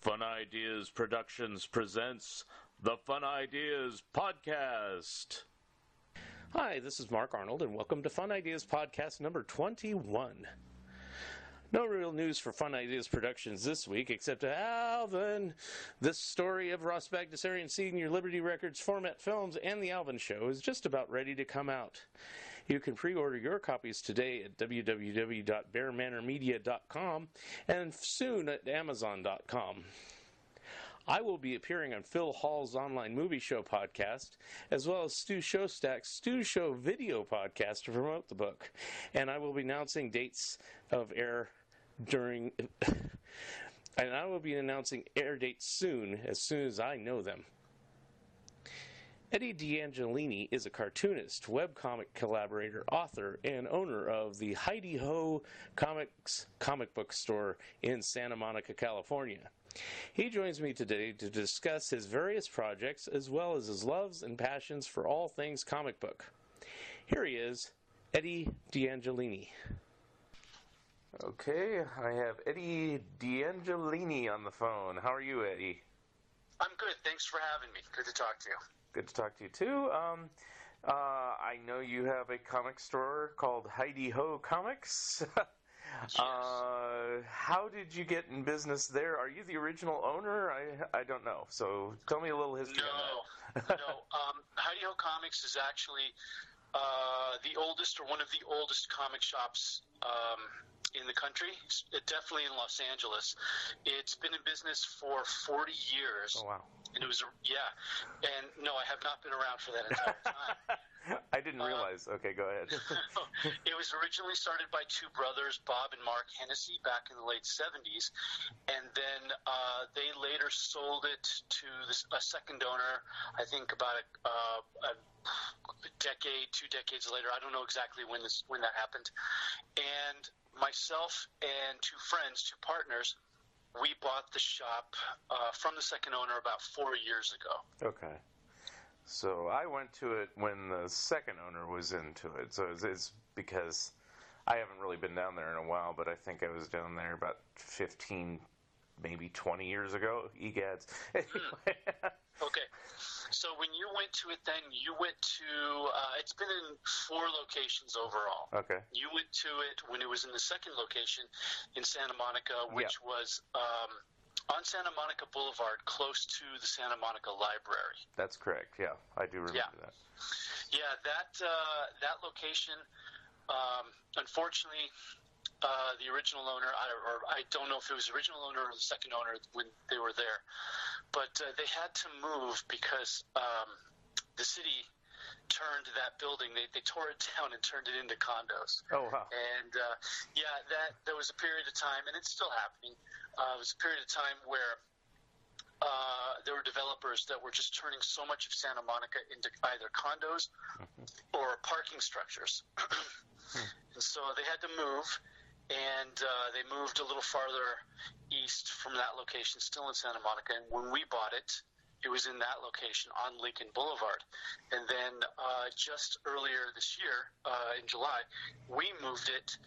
Fun Ideas Productions presents the Fun Ideas Podcast. Hi, this is Mark Arnold, and welcome to Fun Ideas Podcast number 21. No real news for Fun Ideas Productions this week, except Alvin. This story of Ross Bagdasarian Senior Liberty Records Format Films and The Alvin Show is just about ready to come out. You can pre-order your copies today at www.bearmanormedia.com and soon at amazon.com. I will be appearing on Phil Hall's online movie show podcast, as well as Stu Showstack's Stu Show video podcast to promote the book. And I will be announcing dates of air and I will be announcing air dates soon as I know them. Eddie DeAngelini is a cartoonist, webcomic collaborator, author, and owner of the Heidi Ho Comics comic book store in Santa Monica, California. He joins me today to discuss his various projects as well as his loves and passions for all things comic book. Here he is, Eddie DeAngelini. Okay, I have Eddie DeAngelini on the phone. How are you, Eddie? I'm good. Thanks for having me. Good to talk to you. Good to talk to you, too. I know you have a comic store called Heidi Ho Comics. Yes. How did you get in business there? Are you the original owner? I don't know. So tell me a little history on that. No. Heidi Ho Comics is actually the oldest, or one of the oldest comic shops in the country, definitely in Los Angeles. It's been in business for 40 years. Oh, wow. And it was, and no, I have not been around for that entire time. I didn't realize. Okay, go ahead. It was originally started by two brothers, Bob and Mark Hennessy, back in the late 70s, and then they later sold it to a second owner, I think about a decade, 2 decades later. I don't know exactly when that happened. And myself and two partners, we bought the shop from the second owner about 4 years ago. Okay. So I went to it when the second owner was into it. So it's because I haven't really been down there in a while, but I think I was down there about 15, maybe 20 years ago. Egads. Anyway. Okay. So when you went to it then, you went to, it's been in 4 locations overall. Okay. You went to it when it was in the second location in Santa Monica, which was on Santa Monica Boulevard, close to the Santa Monica Library. That's correct, yeah. I do remember that. Yeah, that location, unfortunately, the original owner, I don't know if it was the original owner or the second owner when they were there, but they had to move because the city turned that building, they tore it down and turned it into condos. Oh, wow. And, there was a period of time, and it's still happening, it was a period of time where there were developers that were just turning so much of Santa Monica into either condos or parking structures. And so they had to move, and they moved a little farther east from that location, still in Santa Monica. And when we bought it, it was in that location on Lincoln Boulevard. And then just earlier this year, in July, we moved it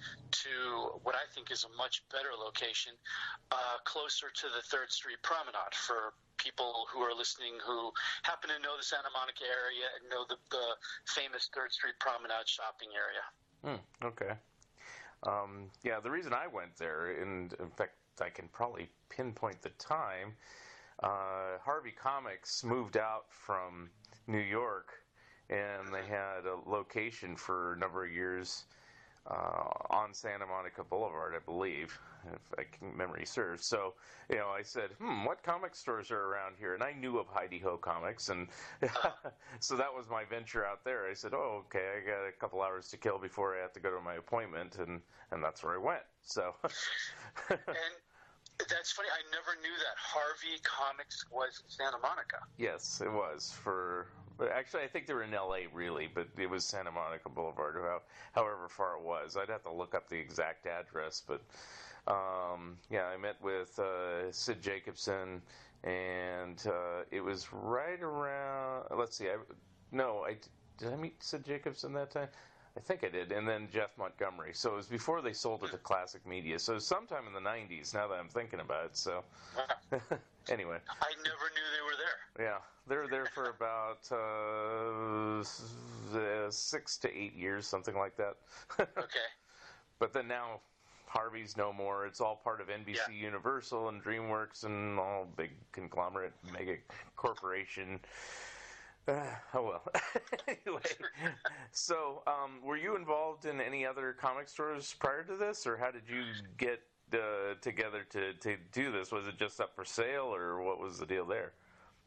to what I think is a much better location, closer to the 3rd Street Promenade, for people who are listening who happen to know the Santa Monica area and know the famous 3rd Street Promenade shopping area. Okay. The reason I went there, and in fact, I can probably pinpoint the time, Harvey Comics moved out from New York, and they had a location for a number of years on Santa Monica Boulevard, I believe, if memory serves. So, I said, what comic stores are around here? And I knew of Heidi Ho Comics, and so that was my venture out there. I said, oh, okay, I got a couple hours to kill before I have to go to my appointment, and that's where I went. So. And that's funny. I never knew that Harvey Comics was in Santa Monica. Yes, it was. Actually, I think they were in L.A., really, but it was Santa Monica Boulevard, however far it was. I'd have to look up the exact address, but I met with Sid Jacobson, and it was right around, let's see, did I meet Sid Jacobson that time? I think I did, and then Jeff Montgomery. So it was before they sold it to Classic Media. So sometime in the 90s, now that I'm thinking about it. So anyway. I never knew they were there. Yeah, they were there for about 6 to 8 years, something like that. Okay. But then now Harvey's no more. It's all part of NBC Universal and DreamWorks and all big conglomerate mega corporation. Oh well. Anyway, so were you involved in any other comic stores prior to this, or how did you get together to do this? Was it just up for sale, or what was the deal there?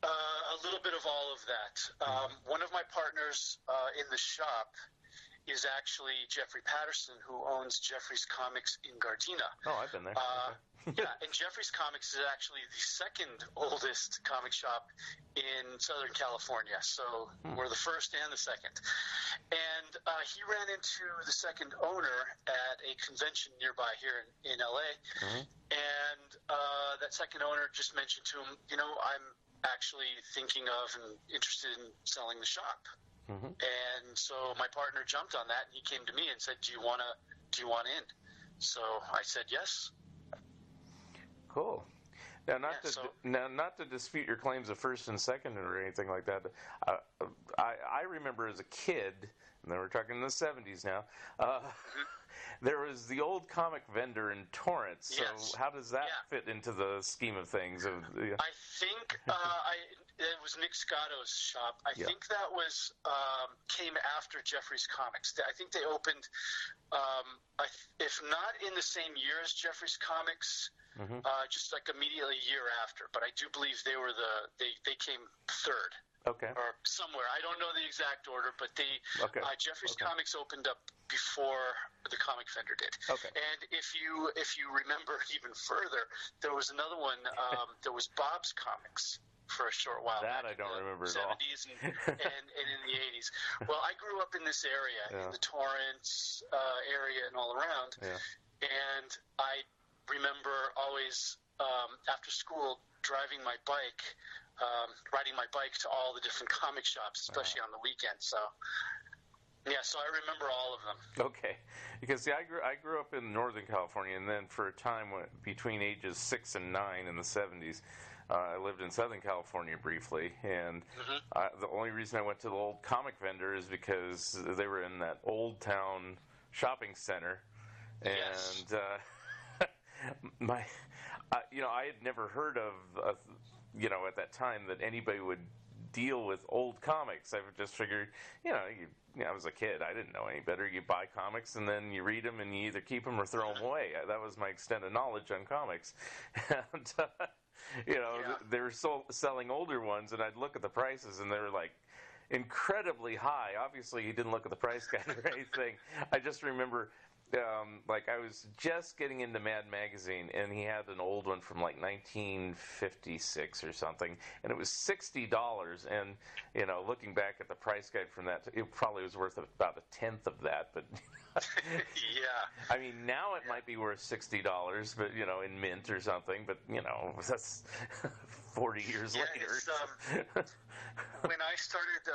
A little bit of all of that. One of my partners in the shop is actually Jeffrey Patterson, who owns Jeffrey's Comics in Gardena. Oh, I've been there. Yeah, and Jeffrey's Comics is actually the second oldest comic shop in Southern California. So we're the first and the second. And he ran into the second owner at a convention nearby here in LA. And that second owner just mentioned to him, I'm actually thinking of and interested in selling the shop. And so my partner jumped on that, and he came to me and said, do you want in? So I said yes. Cool. Now, not to dispute your claims of first and second or anything like that. I remember as a kid, and then we're talking in the 70s now. There was the old comic vendor in Torrance. So how does that fit into the scheme of things? I think it was Nick Scotto's shop. I think that was came after Jeffrey's Comics. I think they opened, if not in the same year as Jeffrey's Comics, just like immediately a year after. But I do believe they were they came third. Okay. Or somewhere. I don't know the exact order, but Jeffrey's Comics opened up before the comic vendor did. Okay. And if you remember even further, there was another one. There was Bob's Comics for a short while. That I don't remember at all. 70s and in the 80s. Well, I grew up in this area, in the Torrance area and all around. Yeah. And I remember always after school riding my bike to all the different comic shops, especially on the weekend. So, so I remember all of them. Okay, because I grew up in Northern California, and then for a time between ages 6 and 9 in the 70s, I lived in Southern California briefly, and the only reason I went to the old comic vendor is because they were in that old town shopping center, and I had never heard of at that time that anybody would deal with old comics. I just figured, I was a kid. I didn't know any better. You buy comics and then you read them and you either keep them or throw them away. That was my extent of knowledge on comics. And, they were selling older ones, and I'd look at the prices and they were like incredibly high. Obviously, you didn't look at the price guide or anything. I just remember I was just getting into Mad Magazine, and he had an old one from like 1956 or something, and it was $60. And looking back at the price guide from that, it probably was worth about a tenth of that. But I mean, now it might be worth $60, but in mint or something. But that's 40 years later. When I started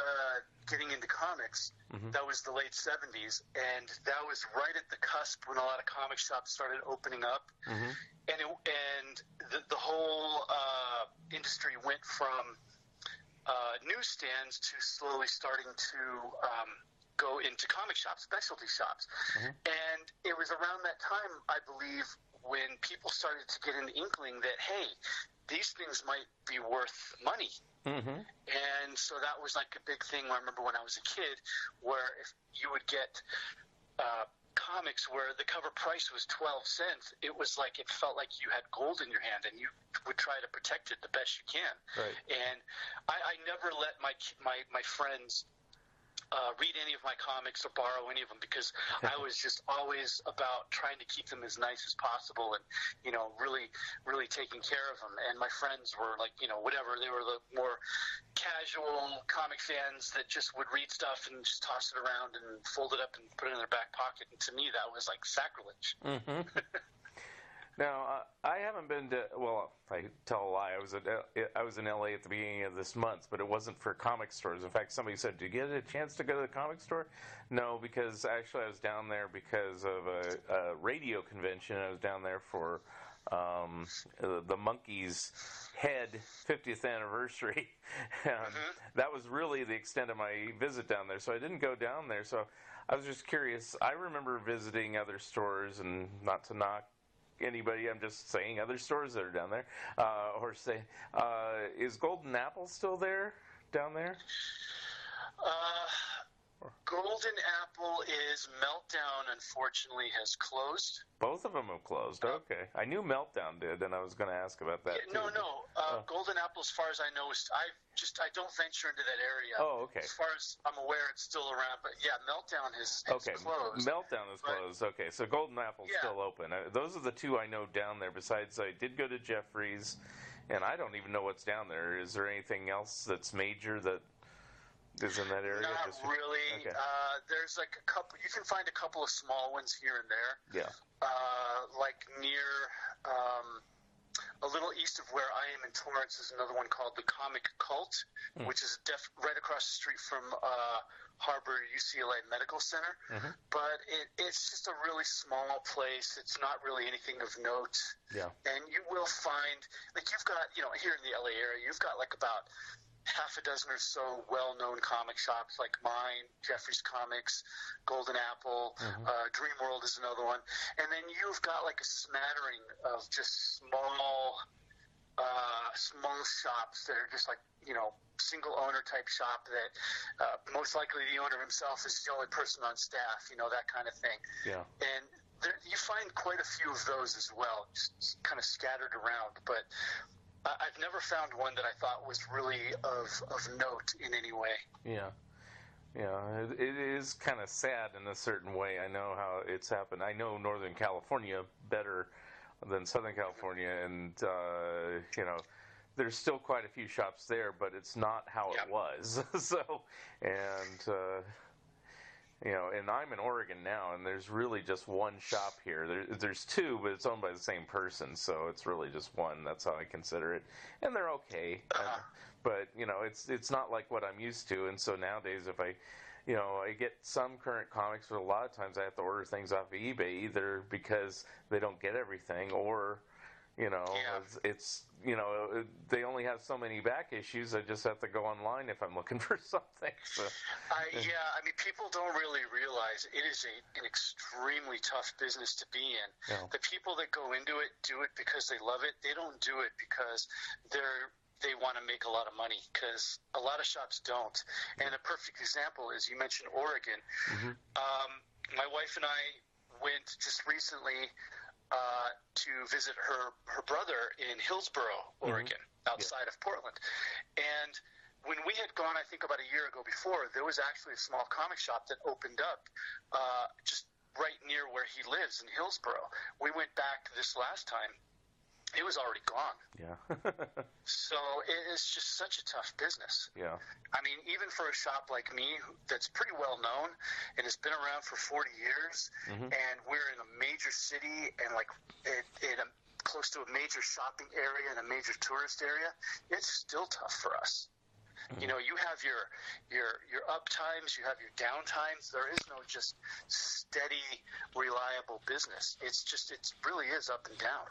getting into comics, that was the late 70s, and that was right at the cusp when a lot of comic shops started opening up, and the whole industry went from newsstands to slowly starting to go into comic shops, specialty shops. And it was around that time, I believe, when people started to get an inkling that, hey, these things might be worth money. And so that was like a big thing. I remember when I was a kid, where if you would get comics where the cover price was 12 cents, it was like, it felt like you had gold in your hand, and you would try to protect it the best you can. Right. And I never let my friends read any of my comics or borrow any of them, because I was just always about trying to keep them as nice as possible, and really, really taking care of them. And my friends were like, whatever, they were the more casual comic fans that just would read stuff and just toss it around and fold it up and put it in their back pocket. And to me, that was like sacrilege. Now, I haven't been to. Well, I tell a lie. I was in LA at the beginning of this month, but it wasn't for comic stores. In fact, somebody said, "Did you get a chance to go to the comic store?" No, because actually I was down there because of a radio convention. I was down there for the Monkeys' Head 50th anniversary. And that was really the extent of my visit down there. So I didn't go down there. So I was just curious. I remember visiting other stores, and not to knock anybody, I'm just saying other stores that are down there. Is Golden Apple still there, down there? Golden Apple is Meltdown, unfortunately, has closed. Both of them have closed. Okay. I knew Meltdown did, and I was going to ask about that, too. No. Golden Apple, as far as I know, I don't venture into that area. Oh, okay. As far as I'm aware, it's still around. But, yeah, Meltdown has closed. Meltdown is closed. Okay, so Golden Apple's still open. Those are the two I know down there. Besides, I did go to Jeffrey's, and I don't even know what's down there. Is there anything else that's major that is in that area? Not really. Okay. There's like a couple. You can find a couple of small ones here and there. Yeah. Like near a little east of where I am in Torrance is another one called the Comic Cult, which is right across the street from Harbor UCLA Medical Center. But it's just a really small place. It's not really anything of note. Yeah. And you will find, like you've got, here in the LA area, you've got like about half a dozen or so well-known comic shops like mine, Jeffrey's Comics, Golden Apple, Dream World is another one. And then you've got like a smattering of just small shops that are just like, single owner type shop that most likely the owner himself is the only person on staff, that kind of thing. Yeah. And you find quite a few of those as well, just kind of scattered around. But I've never found one that I thought was really of note in any way. Yeah. Yeah, it is kind of sad in a certain way. I know how it's happened. I know Northern California better than Southern California, and, there's still quite a fefew shops there, but it's not how it was. And I'm in Oregon now, and there's really just one shop here. There's two, but it's owned by the same person, so it's really just one. That's how I consider it. And they're okay. But, it's not like what I'm used to. And so nowadays, if I get some current comics, but a lot of times I have to order things off of eBay, either because they don't get everything, or, it's they only have so many back issues. I just have to go online if I'm looking for something. So. People don't really realize it is an extremely tough business to be in. Yeah. The people that go into it do it because they love it. They don't do it because they want to make a lot of money, because a lot of shops don't. And a perfect example is, you mentioned Oregon. My wife and I went just recently to visit her brother in Hillsboro, Oregon, outside of Portland. And when we had gone, I think about a year ago before, there was actually a small comic shop that opened up just right near where he lives in Hillsboro. We went back this last time. It was already gone. Yeah. So it's just such a tough business. Yeah. I mean, even for a shop like me that's pretty well known and has been around for 40 years, and we're in a major city and like close to a major shopping area and a major tourist area, it's still tough for us. You have your up times, you have your down times. There is no just steady, reliable business. It really is up and down.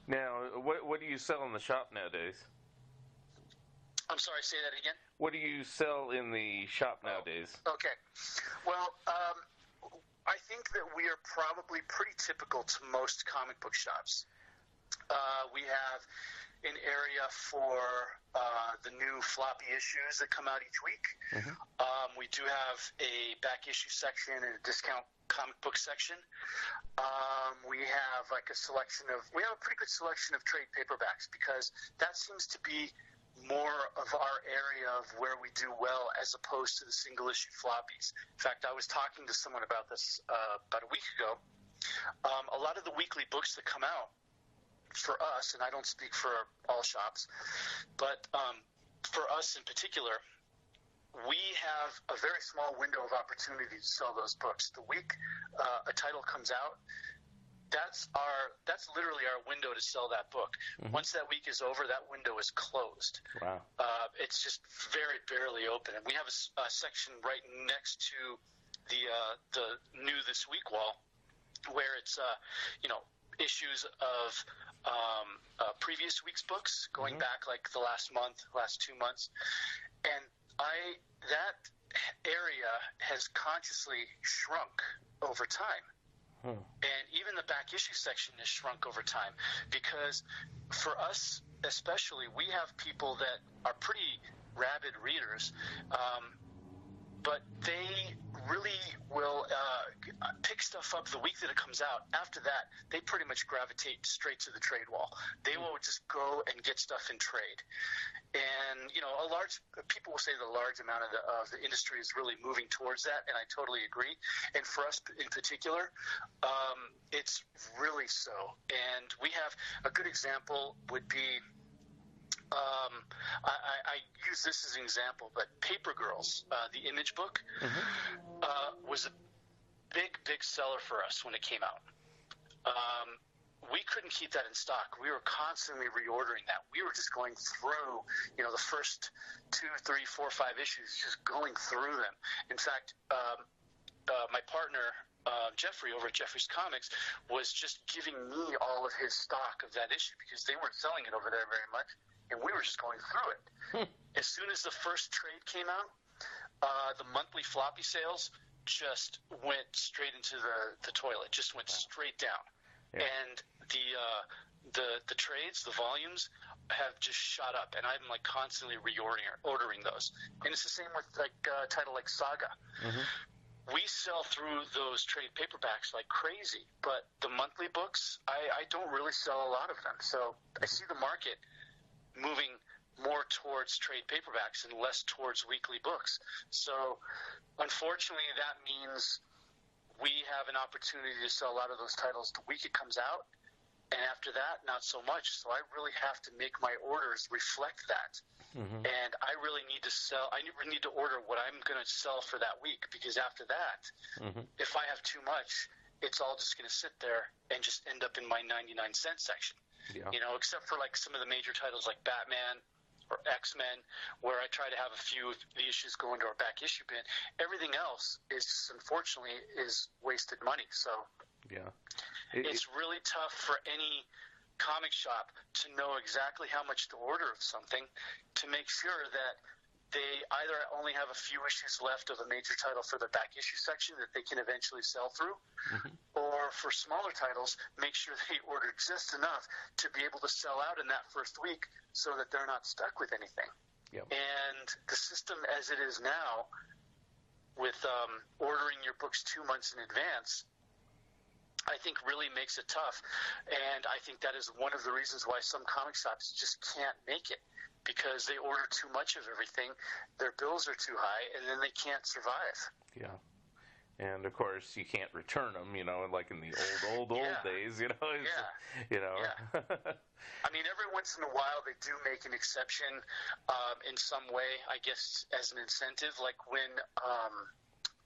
Now, what do you sell in the shop nowadays? I'm sorry, say that again? What do you sell in the shop nowadays? Okay. Well, I think that we are probably pretty typical to most comic book shops. We have an area for the new floppy issues that come out each week. We do have a back issue section and a discount comic book section. We have a pretty good selection of trade paperbacks, because that seems to be more of our area of where we do well, as opposed to the single issue floppies. In fact, I was talking to someone about this about a week ago. A lot of the weekly books that come out for us, and I don't speak for all shops, but for us in particular, we have a very small window of opportunity to sell those books. The week a title comes out, that's literally our window to sell that book. Mm-hmm. Once that week is over, that window is closed. Wow. It's just very barely open, and we have a section right next to the new this week wall where it's issues of previous week's books going Mm-hmm. back like the last 2 months, and that area has consciously shrunk over time. And even the back issue section has shrunk over time because for us especially, we have people that are pretty rabid readers, but they really will pick stuff up the week that it comes out. After that, they pretty much gravitate straight to the trade wall. They will just go and get stuff in trade. And, people will say the large amount of the industry is really moving towards that, and I totally agree. And for us in particular, it's really so. And we have a good example would be, I use this as an example, but Paper Girls, the image book, was a big seller for us when it came out. We couldn't keep that in stock. We were constantly reordering that. We were just going through, the first 2, 3, 4, 5 issues, just going through them. In fact, my partner, Jeffrey, over at Jeffrey's Comics, was just giving me all of his stock of that issue because they weren't selling it over there very much, and we were just going through it. As soon as the first trade came out, the monthly floppy sales just went straight into the toilet, just went straight down. Yeah. And the trades, the volumes have just shot up, and I'm like constantly ordering those. And it's the same with like a title like Saga. Mm-hmm. We sell through those trade paperbacks like crazy, but the monthly books, I don't really sell a lot of them. So I see the market moving more towards trade paperbacks and less towards weekly books. So unfortunately, that means we have an opportunity to sell a lot of those titles the week it comes out, and after that, not so much. So I really have to make my orders reflect that. Mm-hmm. And I really need to need to order what I'm going to sell for that week, because after that, if I have too much, it's all just going to sit there and just end up in my 99-cent section. Yeah. Except for like some of the major titles like Batman or X-Men, where I try to have a few of the issues go into our back issue bin. Everything else is, unfortunately, is wasted money. So yeah, it's really tough for any comic shop to know exactly how much to order of something to make sure that they either only have a few issues left of a major title for their back issue section that they can eventually sell through, or for smaller titles, make sure they order just enough to be able to sell out in that first week so that they're not stuck with anything. Yep. And the system as it is now, with ordering your books 2 months in advance, I think really makes it tough. And I think that is one of the reasons why some comic shops just can't make it, because they order too much of everything, their bills are too high, and then they can't survive. Yeah. And, of course, you can't return them, like in the old days, Yeah. I mean, every once in a while they do make an exception in some way, I guess, as an incentive, like when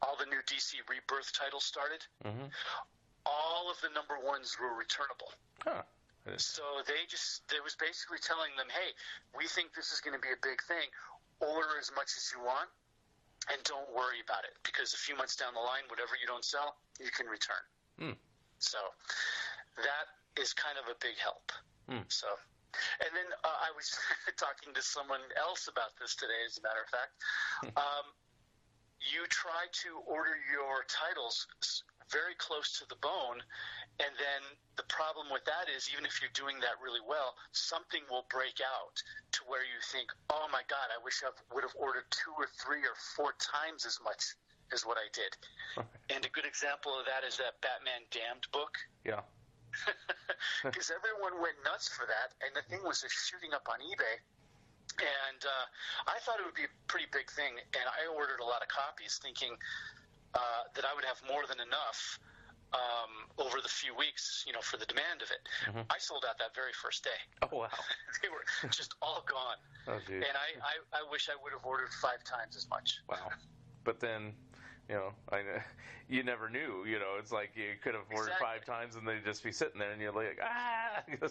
all the new DC Rebirth titles started. Mm-hmm. All of the number ones were returnable. Huh. So they was basically telling them, hey, we think this is going to be a big thing. Order as much as you want, and don't worry about it, because a few months down the line, whatever you don't sell, you can return. So that is kind of a big help. So, and then I was talking to someone else about this today, as a matter of fact. You try to order your titles very close to the bone, and then the problem with that is, even if you're doing that really well, something will break out to where you think, oh my God, I wish I would have ordered 2 or 3 or 4 times as much as what I did. And a good example of that is that Batman Damned book. Yeah. Because everyone went nuts for that, and the thing was just shooting up on eBay. And I thought it would be a pretty big thing, and I ordered a lot of copies thinking that I would have more than enough over the few weeks, for the demand of it. I sold out that very first day. Oh, wow. They were just all gone. Oh, geez. And I wish I would have ordered 5 times as much. Wow. But then, You never knew. It's like you could have ordered Exactly. 5 times and they'd just be sitting there, and you're like,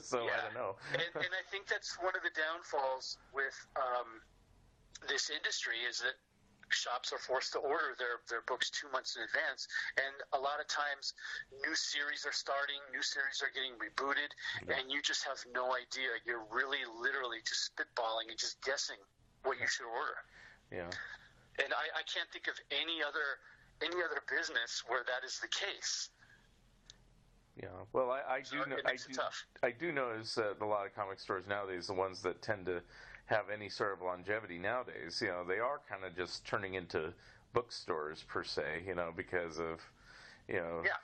So I don't know. and I think that's one of the downfalls with this industry is that shops are forced to order their books 2 months in advance, and a lot of times new series are starting, new series are getting rebooted, and you just have no idea. You're really literally just spitballing and just guessing what you should order. Yeah. And I can't think of any other business where that is the case. Yeah. Well, I do notice that a lot of comic stores nowadays, the ones that tend to have any sort of longevity nowadays, they are kind of just turning into bookstores per se, because of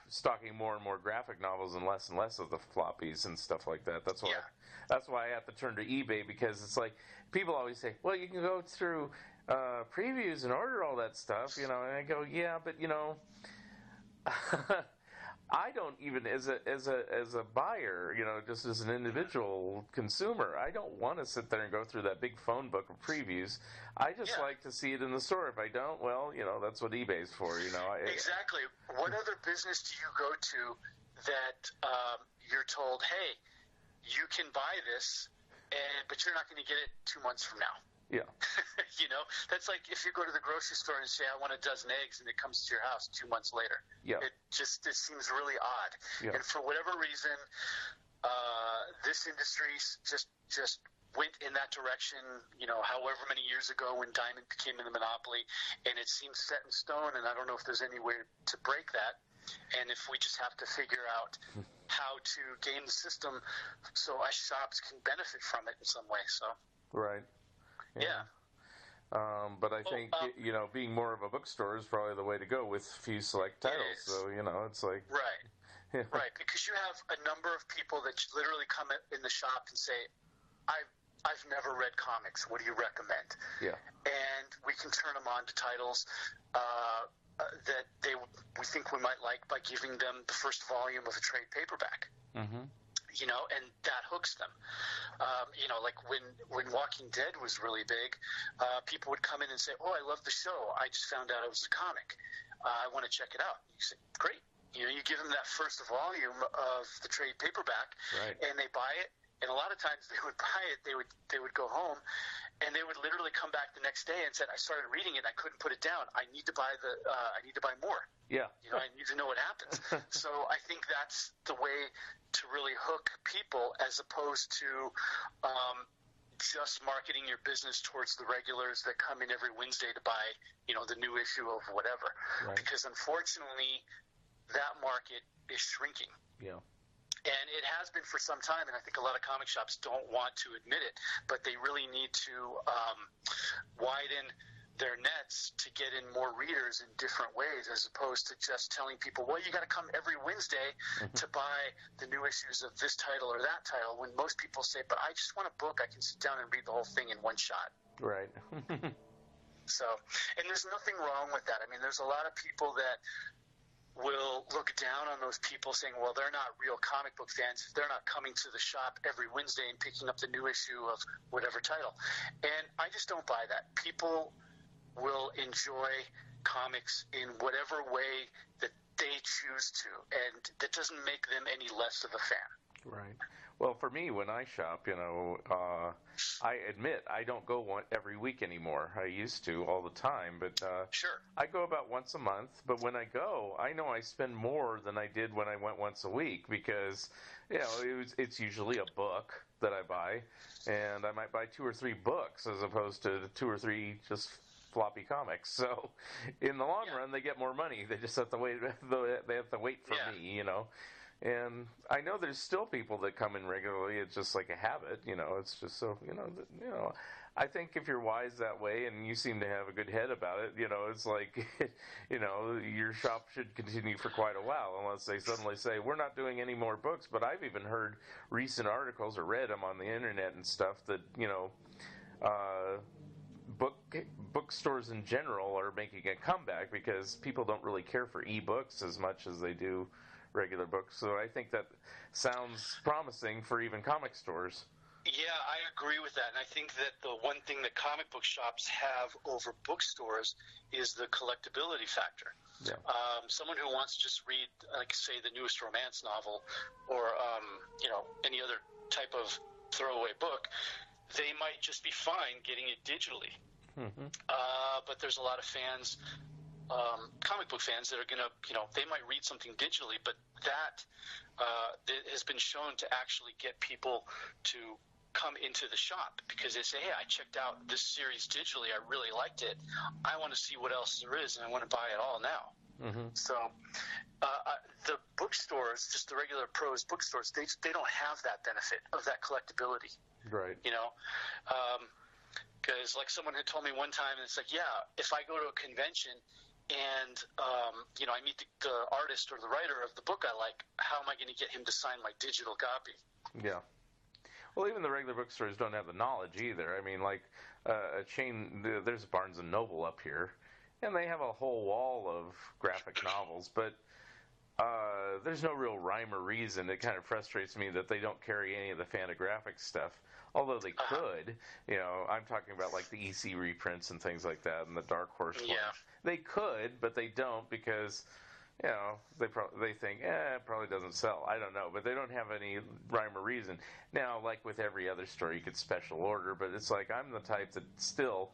stocking more and more graphic novels and less of the floppies and stuff like that. That's why I have to turn to eBay, because it's like people always say, well, you can go through previews and order all that stuff, and I go, yeah, but I don't even, as a buyer, just as an individual consumer, I don't want to sit there and go through that big phone book of previews. I just like to see it in the store. If I don't, well, that's what eBay's for. Exactly. What other business do you go to that you're told, hey, you can buy this, but you're not going to get it 2 months from now? Yeah. That's like if you go to the grocery store and say, I want a dozen eggs, and it comes to your house 2 months later. Yeah. It seems really odd. Yeah. And for whatever reason, this industry just went in that direction, however many years ago when Diamond became a monopoly, and it seems set in stone, and I don't know if there's any way to break that, and if we just have to figure out how to game the system so us shops can benefit from it in some way. So. Right. Yeah. But I think, being more of a bookstore is probably the way to go with few select titles. So, it's like... Right. Yeah. Right, because you have a number of people that literally come in the shop and say, I've never read comics. What do you recommend? Yeah. And we can turn them on to titles that we think we might like by giving them the first volume of a trade paperback. Mm-hmm. And that hooks them. Like when Walking Dead was really big, people would come in and say, oh, I love the show. I just found out it was a comic. I want to check it out. You say, great. You give them that first volume of the trade paperback, right, and they buy it. And a lot of times they would buy it, they would go home, and they would literally come back the next day and said, I started reading it, and I couldn't put it down. I need to buy more. Yeah. I need to know what happens. So I think that's the way to really hook people, as opposed to just marketing your business towards the regulars that come in every Wednesday to buy, the new issue of whatever. Right. Because unfortunately, that market is shrinking. Yeah. And it has been for some time, and I think a lot of comic shops don't want to admit it, but they really need to widen their nets to get in more readers in different ways, as opposed to just telling people, well, you got to come every Wednesday to buy the new issues of this title or that title, when most people say, but I just want a book I can sit down and read the whole thing in one shot. Right. So, and there's nothing wrong with that. I mean, there's a lot of people that will look down on those people, saying, well, they're not real comic book fans if they're not coming to the shop every Wednesday and picking up the new issue of whatever title. And I just don't buy that. People will enjoy comics in whatever way that they choose to, and that doesn't make them any less of a fan. Right. Well, for me, when I shop, I admit I don't go every week anymore. I used to all the time, but sure, I go about once a month. But when I go, I know I spend more than I did when I went once a week, because it's usually a book that I buy, and I might buy 2 or 3 books as opposed to 2 or 3 just floppy comics. So in the long run, they get more money. They just have to wait. They have to wait for me, And I know there's still people that come in regularly. It's just like a habit, It's just so, I think if you're wise that way, and you seem to have a good head about it, it's like, your shop should continue for quite a while, unless they suddenly say, we're not doing any more books. But I've even heard recent articles or read them on the internet and stuff that, bookstores in general are making a comeback because people don't really care for e-books as much as they do regular books. So I think that sounds promising for even comic stores. Yeah, I agree with that. And I think that the one thing that comic book shops have over bookstores is the collectability factor. Yeah. Someone who wants to just read, like, say, the newest romance novel or, any other type of throwaway book, they might just be fine getting it digitally. Mm-hmm. But there's a lot of fans, comic book fans, that are going to, they might read something digitally, but that has been shown to actually get people to come into the shop because they say, hey, I checked out this series digitally. I really liked it. I want to see what else there is, and I want to buy it all now. Mm-hmm. So the bookstores, just the regular prose bookstores, they don't have that benefit of that collectability. Right. Because like someone had told me one time, it's like, yeah, if I go to a convention and, I meet the artist or the writer of the book I like, how am I going to get him to sign my digital copy? Yeah. Well, even the regular bookstores don't have the knowledge either. I mean, like a chain, there's Barnes & Noble up here, and they have a whole wall of graphic novels, but there's no real rhyme or reason. It kind of frustrates me that they don't carry any of the Fantagraphics stuff, although they could. I'm talking about like the EC reprints and things like that and the Dark Horse ones. They could, but they don't because they think, it probably doesn't sell. I don't know, but they don't have any rhyme or reason. Now, like with every other store, you could special order, but it's like I'm the type that still,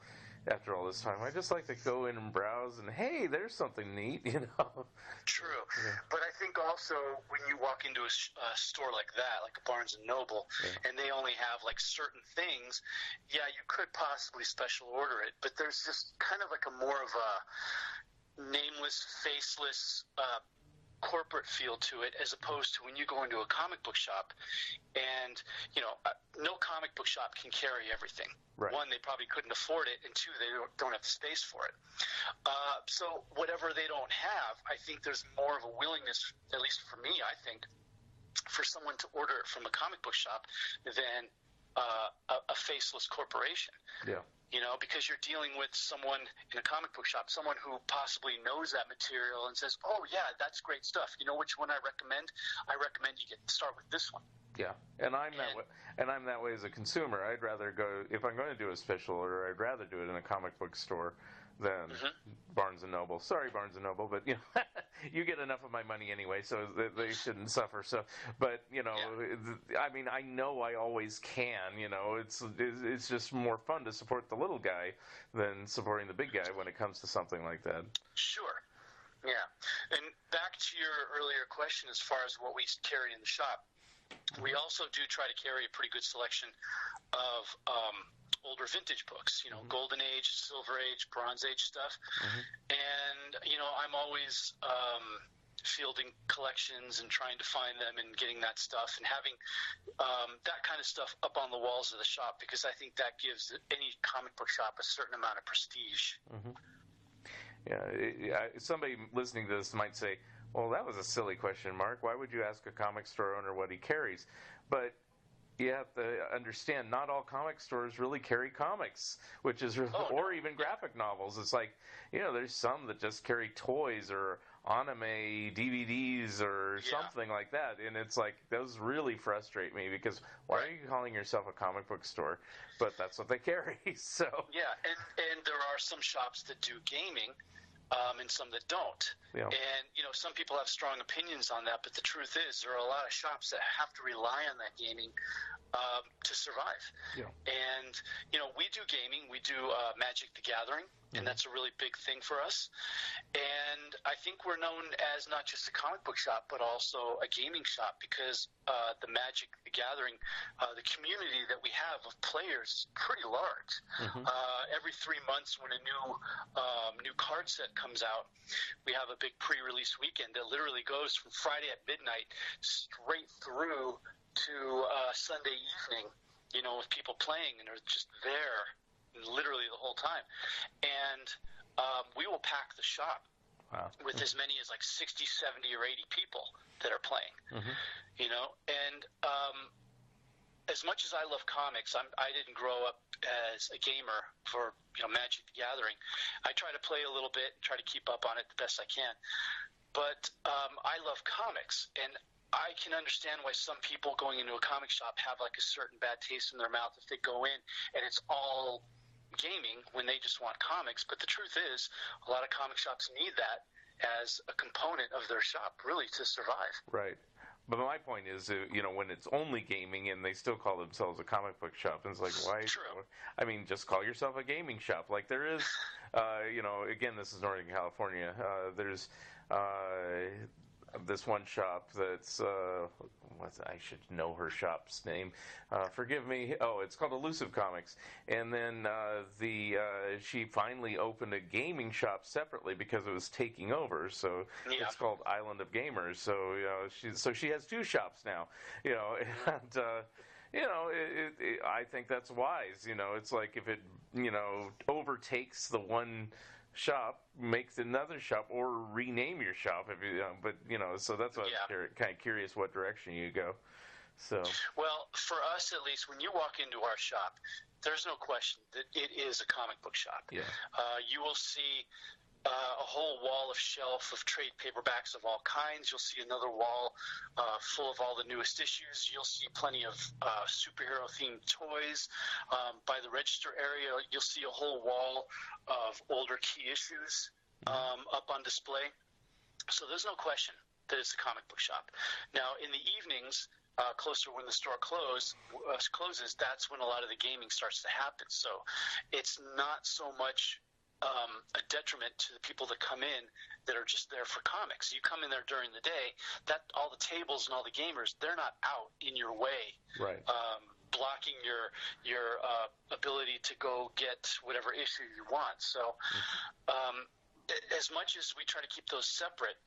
after all this time, I just like to go in and browse and, hey, there's something neat, True. Yeah. But I think also when you walk into a store like that, like a Barnes & Noble, and they only have like certain things, you could possibly special order it, but there's just kind of like a more of a nameless, faceless corporate feel to it, as opposed to when you go into a comic book shop and no comic book shop can carry everything. Right. One, they probably couldn't afford it, and two, they don't have the space for it. So whatever they don't have, I think there's more of a willingness, at least for me, I think, for someone to order it from a comic book shop than a faceless corporation. Yeah. Because you're dealing with someone in a comic book shop, someone who possibly knows that material and says, oh, yeah, that's great stuff. You know which one I recommend? I recommend you start with this one. Yeah, and I'm that way as a consumer. I'd rather go, if I'm going to do a special order, I'd rather do it in a comic book store than Barnes & Noble. Sorry, Barnes & Noble, but you get enough of my money anyway, so they shouldn't suffer. So, but I mean, I know I always can. It's just more fun to support the little guy than supporting the big guy when it comes to something like that. Sure. Yeah. And back to your earlier question, as far as what we carry in the shop, we also do try to carry a pretty good selection of older vintage books, Golden Age, Silver Age, Bronze Age stuff. And, I'm always fielding collections and trying to find them and getting that stuff and having that kind of stuff up on the walls of the shop, because I think that gives any comic book shop a certain amount of prestige. Yeah, somebody listening to this might say, well, that was a silly question, Mark. Why would you ask a comic store owner what he carries? But you have to understand, not all comic stores really carry comics, which is, or even graphic novels. It's like, there's some that just carry toys or anime DVDs or something like that. And it's like, those really frustrate me because why are you calling yourself a comic book store? But that's what they carry. So yeah, and there are some shops that do gaming. And some that don't. Yeah. And, some people have strong opinions on that, but the truth is there are a lot of shops that have to rely on that gaming to survive. Yeah. And, we do gaming. We do Magic the Gathering, and that's a really big thing for us. And I think we're known as not just a comic book shop, but also a gaming shop, because the Magic the Gathering, the community that we have of players is pretty large. Every 3 months when a new card set comes out, we have a big pre-release weekend that literally goes from Friday at midnight straight through to Sunday evening, with people playing, and they're just there literally the whole time. And we will pack the shop with as many as like 60, 70, or 80 people that are playing, and as much as I love comics, I didn't grow up as a gamer for Magic the Gathering. I try to play a little bit, try to keep up on it the best I can. But I love comics, and I can understand why some people going into a comic shop have like a certain bad taste in their mouth if they go in and it's all gaming when they just want comics. But the truth is, a lot of comic shops need that as a component of their shop, really, to survive. Right. But my point is, when it's only gaming and they still call themselves a comic book shop, and it's like, why? True. I mean, just call yourself a gaming shop. Like there is, again, this is Northern California. There's this one shop that's, I should know her shop's name. Forgive me. Oh, it's called Elusive Comics. And then she finally opened a gaming shop separately because it was taking over. So it's called Island of Gamers. So she has two shops now. And I think that's wise. It's like if it overtakes the one shop, makes another shop, or rename your shop so that's why I was kind of curious what direction you go. So well, for us at least, when you walk into our shop, there's no question that it is a comic book shop. You will see a whole wall of shelf of trade paperbacks of all kinds. You'll see another wall full of all the newest issues. You'll see plenty of superhero-themed toys. By the register area, you'll see a whole wall of older key issues up on display. So there's no question that it's a comic book shop. Now, in the evenings, closer when the store closes, that's when a lot of the gaming starts to happen. So it's not so much a detriment to the people that come in that are just there for comics. You come in there during the day, that all the tables and all the gamers, they're not out in your way, right? Blocking your ability to go get whatever issue you want. So as much as we try to keep those separate,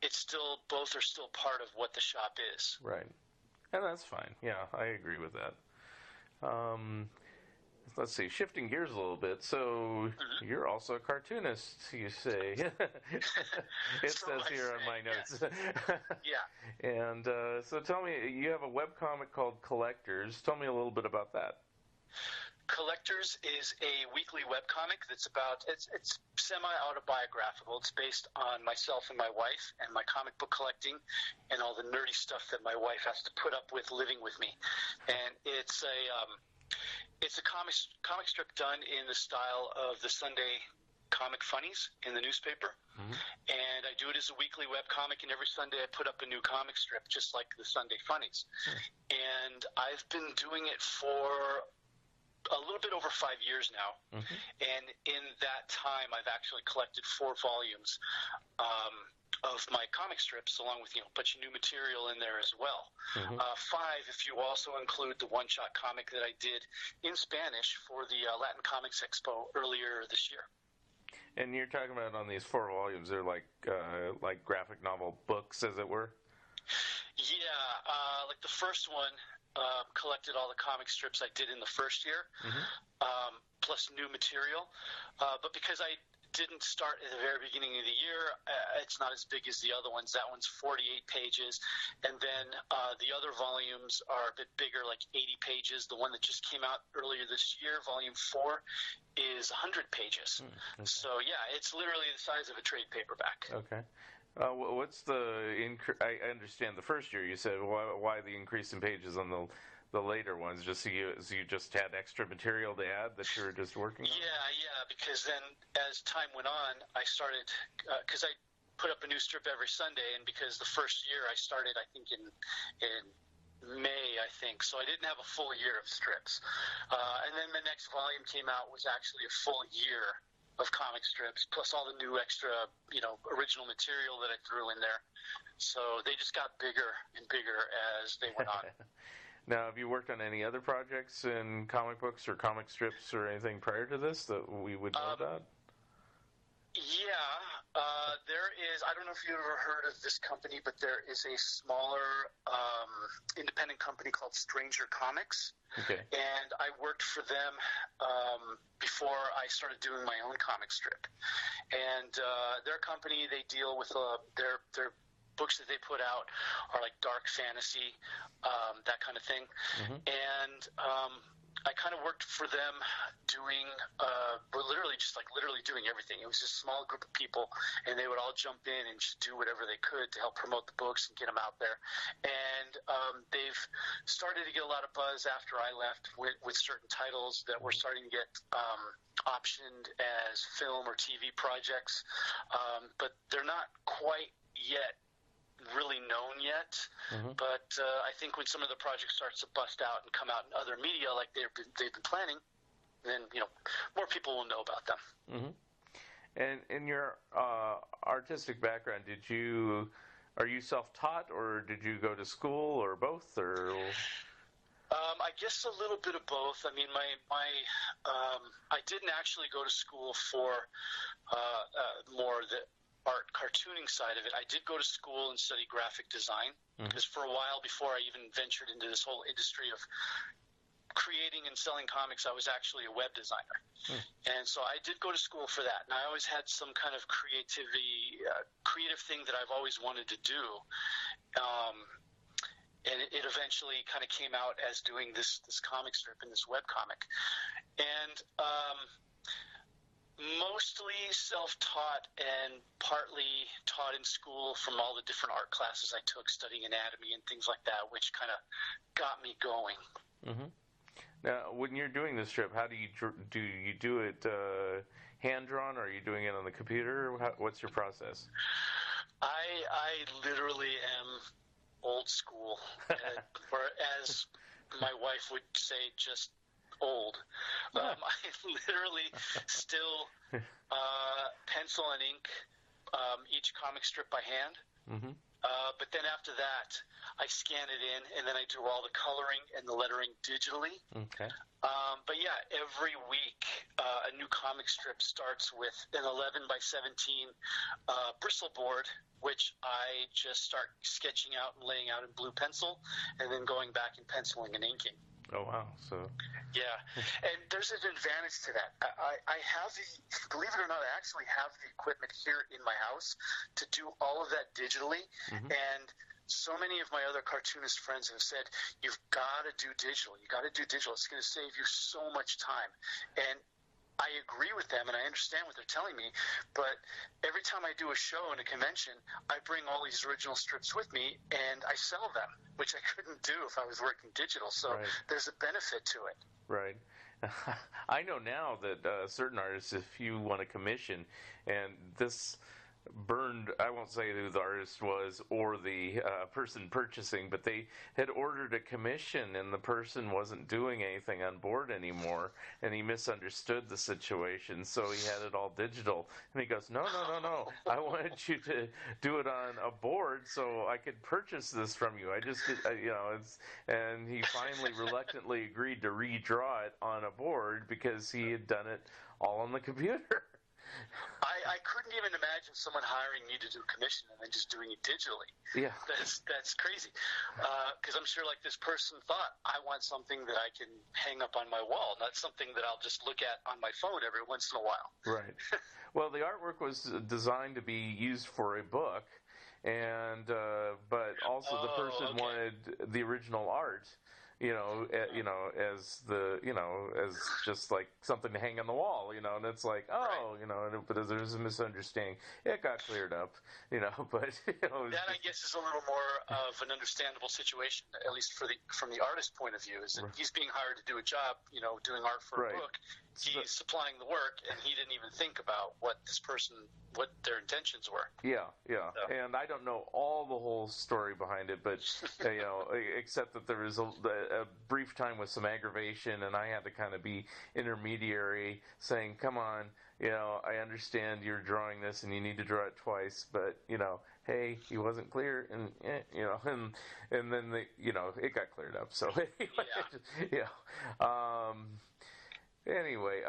it's still, both are still part of what the shop is. Right. And that's fine. Yeah, I agree with that. Let's see, shifting gears a little bit. So you're also a cartoonist, you say. It says here on my notes. Yeah. And so tell me, you have a webcomic called Collectors. Tell me a little bit about that. Collectors is a weekly webcomic that's it's semi-autobiographical. It's based on myself and my wife and my comic book collecting and all the nerdy stuff that my wife has to put up with living with me. And it's a comic strip done in the style of the Sunday comic funnies in the newspaper. And I do it as a weekly webcomic, and every Sunday I put up a new comic strip just like the Sunday funnies. And I've been doing it for a little bit over 5 years now. And in that time I've actually collected 4 volumes of my comic strips, along with a bunch of new material in there as well. 5 if you also include the one-shot comic that I did in Spanish for the Latin Comics Expo earlier this year. And you're talking about on these 4 volumes, they're like graphic novel books, as it were? Yeah, like the first one collected all the comic strips I did in the first year, plus new material. But because I didn't start at the very beginning of the year, it's not as big as the other ones. That one's 48 pages. And then the other volumes are a bit bigger, like 80 pages. The one that just came out earlier this year, volume 4, is 100 pages. Okay. So, yeah, it's literally the size of a trade paperback. Okay. What's the I understand the first year you said why the increase in pages on the later ones, just so you just had extra material to add that you were just working on? Yeah, because then as time went on, I started, because I put up a new strip every Sunday, and because the first year I started, I think in May, so I didn't have a full year of strips. And then the next volume came out was actually a full year of comic strips, plus all the new extra, original material that I threw in there. So they just got bigger and bigger as they went on. Now, have you worked on any other projects in comic books or comic strips or anything prior to this that we would know about? Yeah, there is. I don't know if you've ever heard of this company, but there is a smaller independent company called Stranger Comics. Okay. And I worked for them before I started doing my own comic strip. And their company, they deal with their books that they put out are like dark fantasy, that kind of thing. And I kind of worked for them doing, literally doing everything. It was a small group of people, and they would all jump in and just do whatever they could to help promote the books and get them out there. And they've started to get a lot of buzz after I left with certain titles that were starting to get optioned as film or TV projects, but they're not quite yet really known yet, but I think when some of the project starts to bust out and come out in other media like they've been planning, then more people will know about them. And in your artistic background, are you self-taught, or did you go to school, or both, or? I guess a little bit of both. I mean, I didn't actually go to school for more the art cartooning side of it. I did go to school and study graphic design, because for a while before I even ventured into this whole industry of creating and selling comics, I was actually a web designer. And so I did go to school for that. And I always had some kind of creative thing that I've always wanted to do. And it eventually kind of came out as doing this comic strip and this web comic. And mostly self-taught and partly taught in school from all the different art classes I took, studying anatomy and things like that, which kind of got me going. Now, when you're doing this strip, how do you do it hand-drawn, or are you doing it on the computer? What's your process? I literally am old school, or as my wife would say, just old. I literally still pencil and ink each comic strip by hand. But then after that, I scan it in, and then I do all the coloring and the lettering digitally. But yeah, every week a new comic strip starts with an 11 by 17 bristle board, which I just start sketching out and laying out in blue pencil, and then going back and penciling and inking. Oh, wow. So yeah, and there's an advantage to that. I have believe it or not, I actually have the equipment here in my house to do all of that digitally. And so many of my other cartoonist friends have said, you've got to do digital. You got to do digital. It's going to save you so much time. And I agree with them, and I understand what they're telling me, but every time I do a show in a convention, I bring all these original strips with me, and I sell them, which I couldn't do if I was working digital, so there's a benefit to it. Right. I know now that certain artists, if you want a commission, and this burned, I won't say who the artist was or the person purchasing, but they had ordered a commission and the person wasn't doing anything on board anymore, and he misunderstood the situation, so he had it all digital, and he goes, no, I wanted you to do it on a board so I could purchase this from you. I just did, and he finally reluctantly agreed to redraw it on a board because he had done it all on the computer. I couldn't even imagine someone hiring me to do commission and then just doing it digitally. Yeah. That's crazy. Because I'm sure like this person thought, I want something that I can hang up on my wall, not something that I'll just look at on my phone every once in a while. Right. Well, the artwork was designed to be used for a book, and but also the person wanted the original art. As just like something to hang on the wall, and it's like, but there's a misunderstanding. It got cleared up, but that I guess is a little more of an understandable situation, at least from the artist's point of view, is that he's being hired to do a job, doing art for a book. He's supplying the work, and he didn't even think about what their intentions were. Yeah. So. And I don't know all the whole story behind it, but except that there was a brief time with some aggravation, and I had to kind of be intermediary, saying, "Come on, I understand you're drawing this, and you need to draw it twice, but hey, he wasn't clear," and and then it got cleared up. So anyway, Anyway,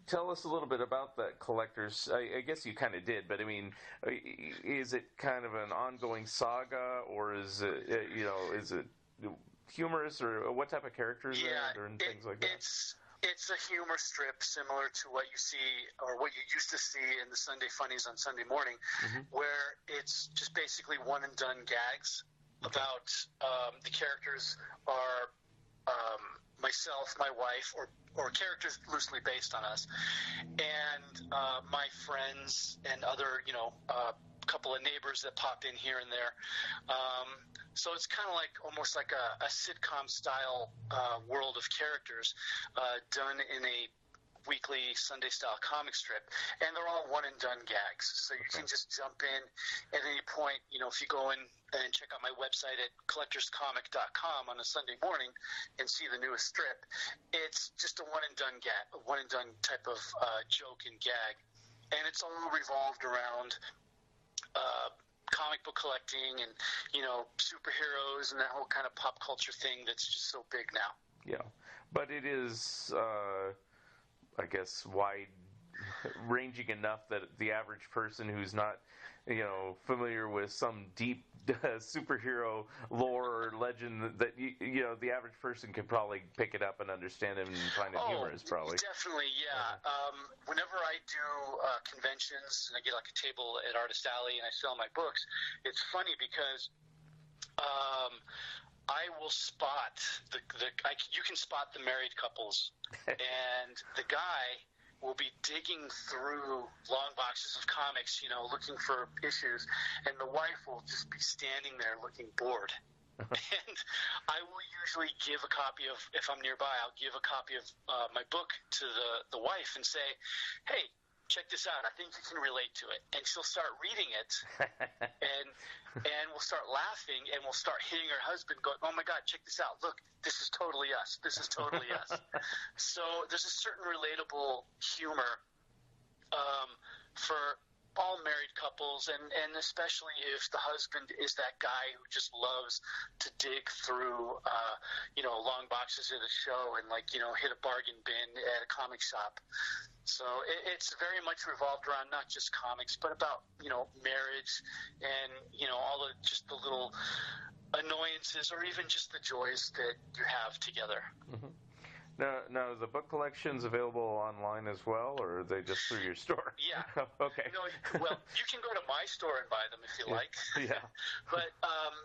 tell us a little bit about that collector's. I guess you kind of did, but I mean, is it kind of an ongoing saga, or is it, is it humorous, or what type of characters are and things like that? It's a humor strip similar to what you see, or what you used to see in the Sunday Funnies on Sunday morning, where it's just basically one and done gags. about the characters are myself, my wife, or characters loosely based on us, and my friends and other, couple of neighbors that pop in here and there. So it's kind of like almost like a sitcom style world of characters done in a weekly Sunday style comic strip, and they're all one and done gags, so you can just jump in at any point. If you go in and check out my website at collectorscomic.com on a Sunday morning and see the newest strip, it's just a one and done gag, a one and done type of joke and gag, and it's all revolved around comic book collecting and superheroes and that whole kind of pop culture thing that's just so big now. Yeah, but it is I guess wide-ranging enough that the average person who's not, familiar with some deep superhero lore or legend, that the average person could probably pick it up and understand it and find it humorous, probably. Definitely, yeah. Whenever I do conventions and I get like a table at Artist Alley and I sell my books, it's funny because I will spot you can spot the married couples, and the guy will be digging through long boxes of comics, looking for issues, and the wife will just be standing there looking bored. And I will usually give a copy of, if I'm nearby, I'll give a copy of my book to the wife and say, hey, check this out. I think you can relate to it. And she'll start reading it, and we'll start laughing, and we'll start hitting her husband going, oh, my God, check this out. Look, this is totally us. This is totally us. So there's a certain relatable humor for all married couples, and especially if the husband is that guy who just loves to dig through, long boxes at a show and, hit a bargain bin at a comic shop. So it's very much revolved around not just comics, but about, marriage and, all the little annoyances or even just the joys that you have together. Mm-hmm. Now, the book collection's available online as well, or are they just through your store? Yeah. Okay. Well, you can go to my store and buy them if you like. Yeah. But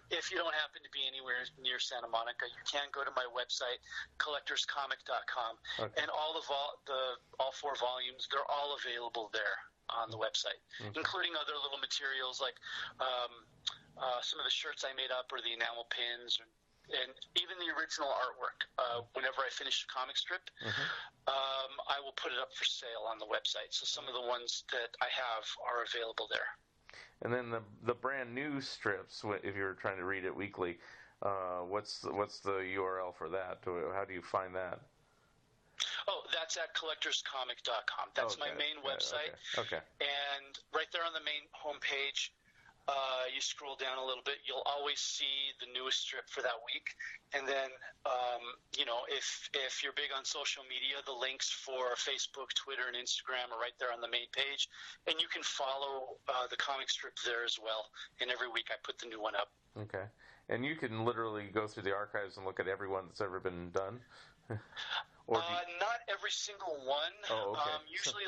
if you don't happen to be anywhere near Santa Monica, you can go to my website, collectorscomic.com, and all four volumes, they're all available there on the website, including other little materials like some of the shirts I made up or the enamel pins, and even the original artwork. Whenever I finish a comic strip, I will put it up for sale on the website. So some of the ones that I have are available there. And then the brand new strips, if you're trying to read it weekly, what's the URL for that? How do you find that? Oh, that's at collectorscomic.com. That's my main website. Okay. And right there on the main homepage, you scroll down a little bit, you'll always see the newest strip for that week. And then, if you're big on social media, the links for Facebook, Twitter, and Instagram are right there on the main page. And you can follow the comic strip there as well. And every week I put the new one up. Okay. And you can literally go through the archives and look at every one that's ever been done? Not every single one. Oh, okay. Usually,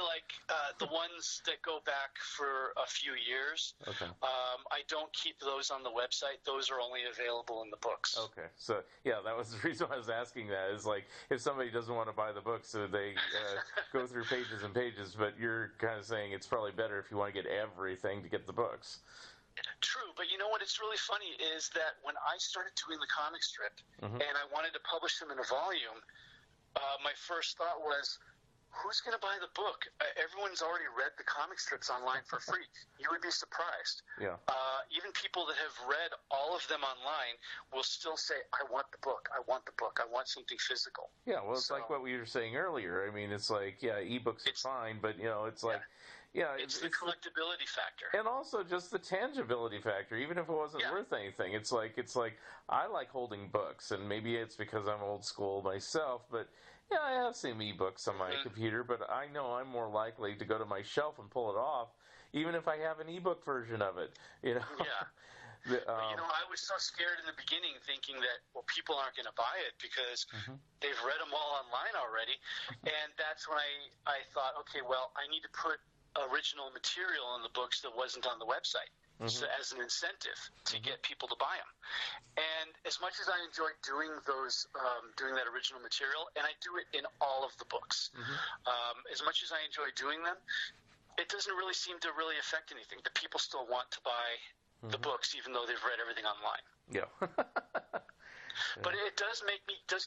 the ones that go back for a few years. Okay. I don't keep those on the website. Those are only available in the books. Okay. So, yeah, that was the reason I was asking that. Is if somebody doesn't want to buy the book, so they go through pages and pages, but you're kind of saying it's probably better if you want to get everything to get the books. True, but you know what? It's really funny is that when I started doing the comic strip and I wanted to publish them in a volume, my first thought was, who's going to buy the book? Everyone's already read the comic strips online for free. You would be surprised. Yeah. Even people that have read all of them online will still say, I want the book. I want the book. I want something physical. Yeah, well, it's like what we were saying earlier. I mean, it's like, ebooks are fine, but, it's like... Yeah, it's the collectability factor, and also just the tangibility factor. Even if it wasn't worth anything, it's like I like holding books, and maybe it's because I'm old school myself. But I have some ebooks on my computer, but I know I'm more likely to go to my shelf and pull it off, even if I have an ebook version of it. Yeah. I was so scared in the beginning, thinking that people aren't going to buy it because they've read them all online already, and that's when I thought, okay, well, I need to put original material in the books that wasn't on the website. so as an incentive to get people to buy them. And as much as I enjoy doing those, doing that original material, and I do it in all of the books, as much as I enjoy doing them, it doesn't really seem to really affect anything. The people still want to buy the books, even though they've read everything online. Yeah. But it does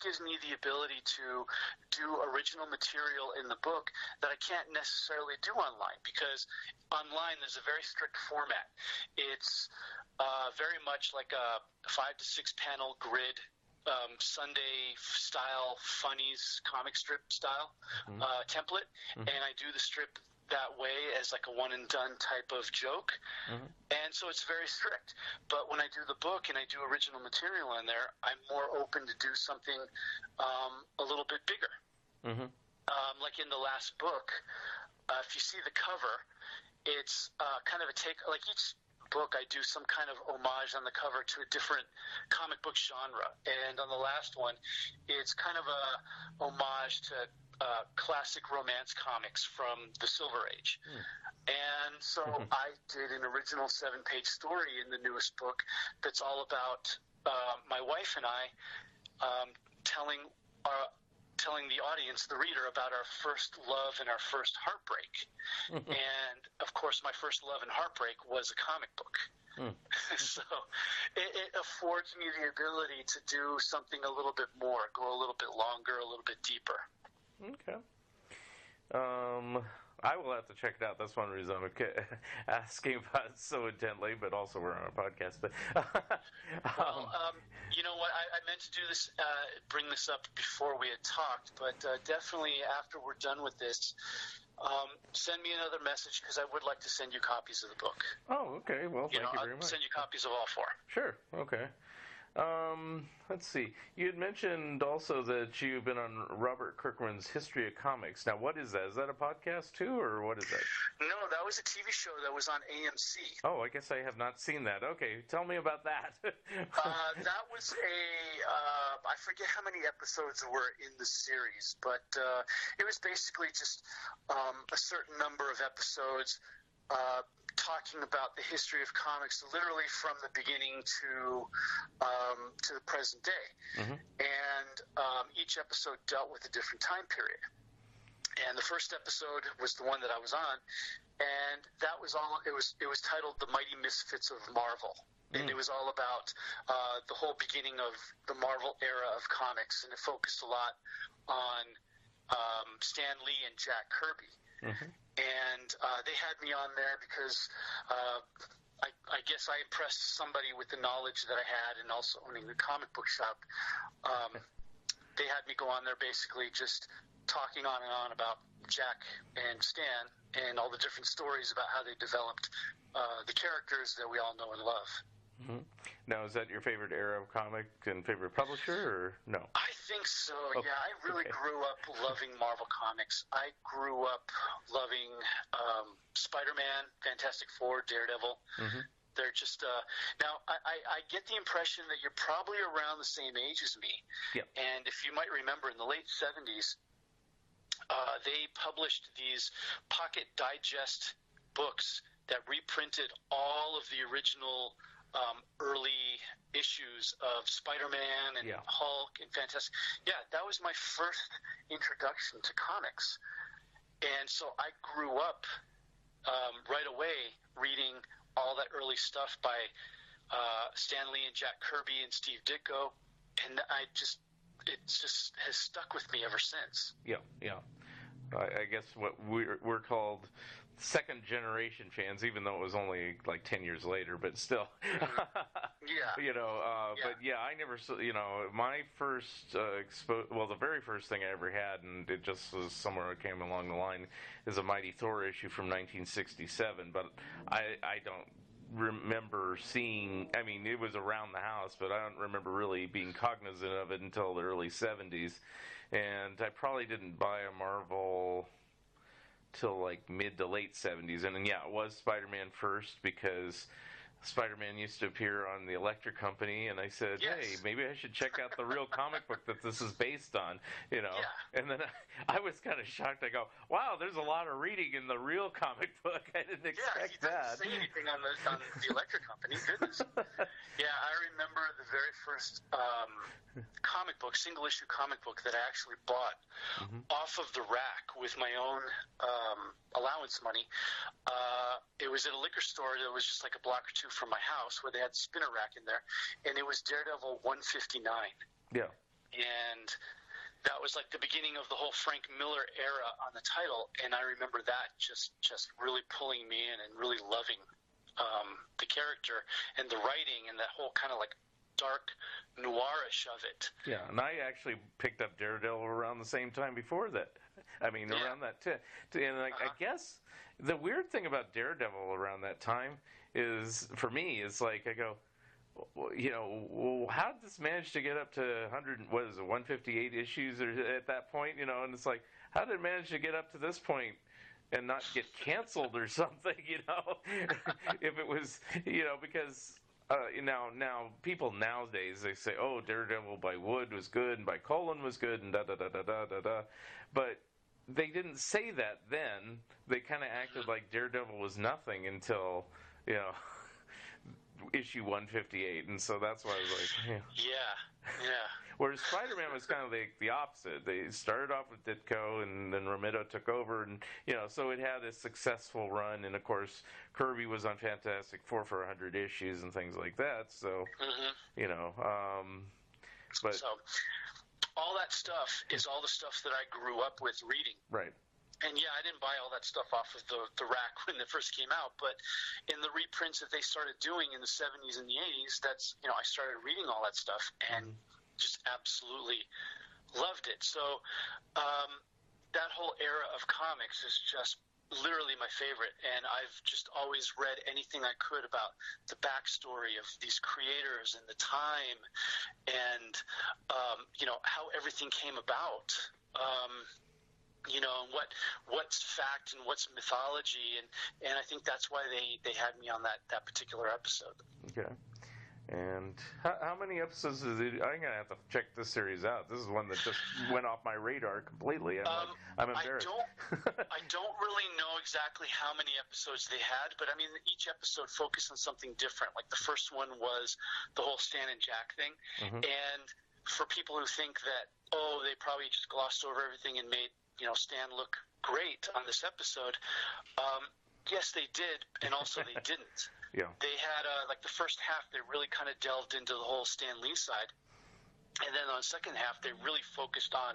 gives me the ability to do original material in the book that I can't necessarily do online, because online there's a very strict format. It's very much like a 5 to 6 panel grid, Sunday style funnies comic strip style template, and I do the strip that way as like a one and done type of joke, and so it's very strict. But when I do the book and I do original material in there, I'm more open to do something a little bit bigger. Like in the last book, if you see the cover, it's kind of a take, like each book I do some kind of homage on the cover to a different comic book genre, and on the last one it's kind of a homage to classic romance comics from the Silver Age. And so I did an original 7-page story in the newest book that's all about my wife and I telling the audience, the reader, about our first love and our first heartbreak. And of course my first love and heartbreak was a comic book. So it affords me the ability to do something a little bit more, go a little bit longer, a little bit deeper. Okay. I will have to check it out. That's one reason I'm asking about it so intently, but also we're on a podcast. But you know what? I meant to do this, bring this up before we had talked, but definitely after we're done with this, send me another message, because I would like to send you copies of the book. Oh, okay. Well, thank you very much. I'll send you copies of all 4. Sure. Okay. Let's see. You had mentioned also that you've been on Robert Kirkman's History of Comics. Now, what is that? Is that a podcast too, or what is that? No, that was a TV show that was on AMC. Oh, I guess I have not seen that. Okay, tell me about that. That was I forget how many episodes there were in the series, but it was basically just a certain number of episodes talking about the history of comics, literally from the beginning to the present day. And each episode dealt with a different time period. And the first episode was the one that I was on, and that was all. It was titled "The Mighty Misfits of Marvel." And it was all about the whole beginning of the Marvel era of comics, and it focused a lot on Stan Lee and Jack Kirby. And they had me on there because I guess I impressed somebody with the knowledge that I had, and also owning the comic book shop. They had me go on there basically just talking on and on about Jack and Stan and all the different stories about how they developed the characters that we all know and love. Now, is that your favorite era of comic and favorite publisher, or no? I think so, yeah. I really grew up loving Marvel Comics. I grew up loving Spider-Man, Fantastic Four, Daredevil. They're just now I get the impression that you're probably around the same age as me. Yep. And if you might remember, in the late 70s, they published these pocket digest books that reprinted all of the original early issues of Spider-Man and Hulk and Fantastic. Yeah, that was my first introduction to comics. And so I grew up right away reading all that early stuff by Stan Lee and Jack Kirby and Steve Ditko, and it just has stuck with me ever since. Yeah. I guess what we're called second generation fans, even though it was only like 10 years later, but still. But yeah, I never saw, my first the very first thing I ever had, and it just was somewhere it came along the line, is a Mighty Thor issue from 1967, but I don't remember seeing, I mean, it was around the house, but I don't remember really being cognizant of it until the early 70s, and I probably didn't buy a Marvel till like mid to late 70s, and then, yeah, it was Spider-Man first, because Spider-Man used to appear on the Electric Company, and I said, Yes. hey, maybe I should check out the real comic book that this is based on, Yeah. And then I was kind of shocked. I go, wow, there's a lot of reading in the real comic book. I didn't expect that. Yeah, he didn't say anything on the Electric Company. Goodness. Yeah, I remember the very first comic book, single-issue comic book that I actually bought off of the rack with my own allowance money. It was at a liquor store that was just like a block or two from my house where they had the spinner rack in there, and it was Daredevil 159. Yeah. And that was like the beginning of the whole Frank Miller era on the title, and I remember that just really pulling me in and really loving the character and the writing and that whole kind of like dark noirish of it. Yeah, and I actually picked up Daredevil around the same time before that. I mean, around that too. And I guess the weird thing about Daredevil around that time is, for me, is like I go, how did this manage to get up to 158 issues at that point? And it's like, how did it manage to get up to this point and not get canceled or something? If it was, because. Now people nowadays, they say, oh, Daredevil by Wood was good and by Cullen was good and da-da-da-da-da-da-da. But they didn't say that then. They kind of acted like Daredevil was nothing until, issue 158. And so that's why I was like, Yeah. Whereas Spider-Man was kind of the opposite. They started off with Ditko, and then Romito took over, and so it had a successful run. And of course, Kirby was on Fantastic Four for 100 issues and things like that. So, but so all that stuff is all the stuff that I grew up with reading. Right. And yeah, I didn't buy all that stuff off of the rack when it first came out, but in the reprints that they started doing in the 70s and the 80s, that's I started reading all that stuff and just absolutely loved it. So that whole era of comics is just literally my favorite, and I've just always read anything I could about the backstory of these creators and the time and how everything came about. And what's fact and what's mythology, and I think that's why they had me on that particular episode. Okay. And how many episodes is it? I'm gonna have to check this series out. This is one that just went off my radar completely. I'm embarrassed. I don't really know exactly how many episodes they had, but I mean each episode focused on something different. Like the first one was the whole Stan and Jack thing, and for people who think that they probably just glossed over everything and made Stan look great on this episode. Yes, they did, and also they didn't. Yeah. They had like the first half, they really kind of delved into the whole Stan Lee side, and then on the second half, they really focused on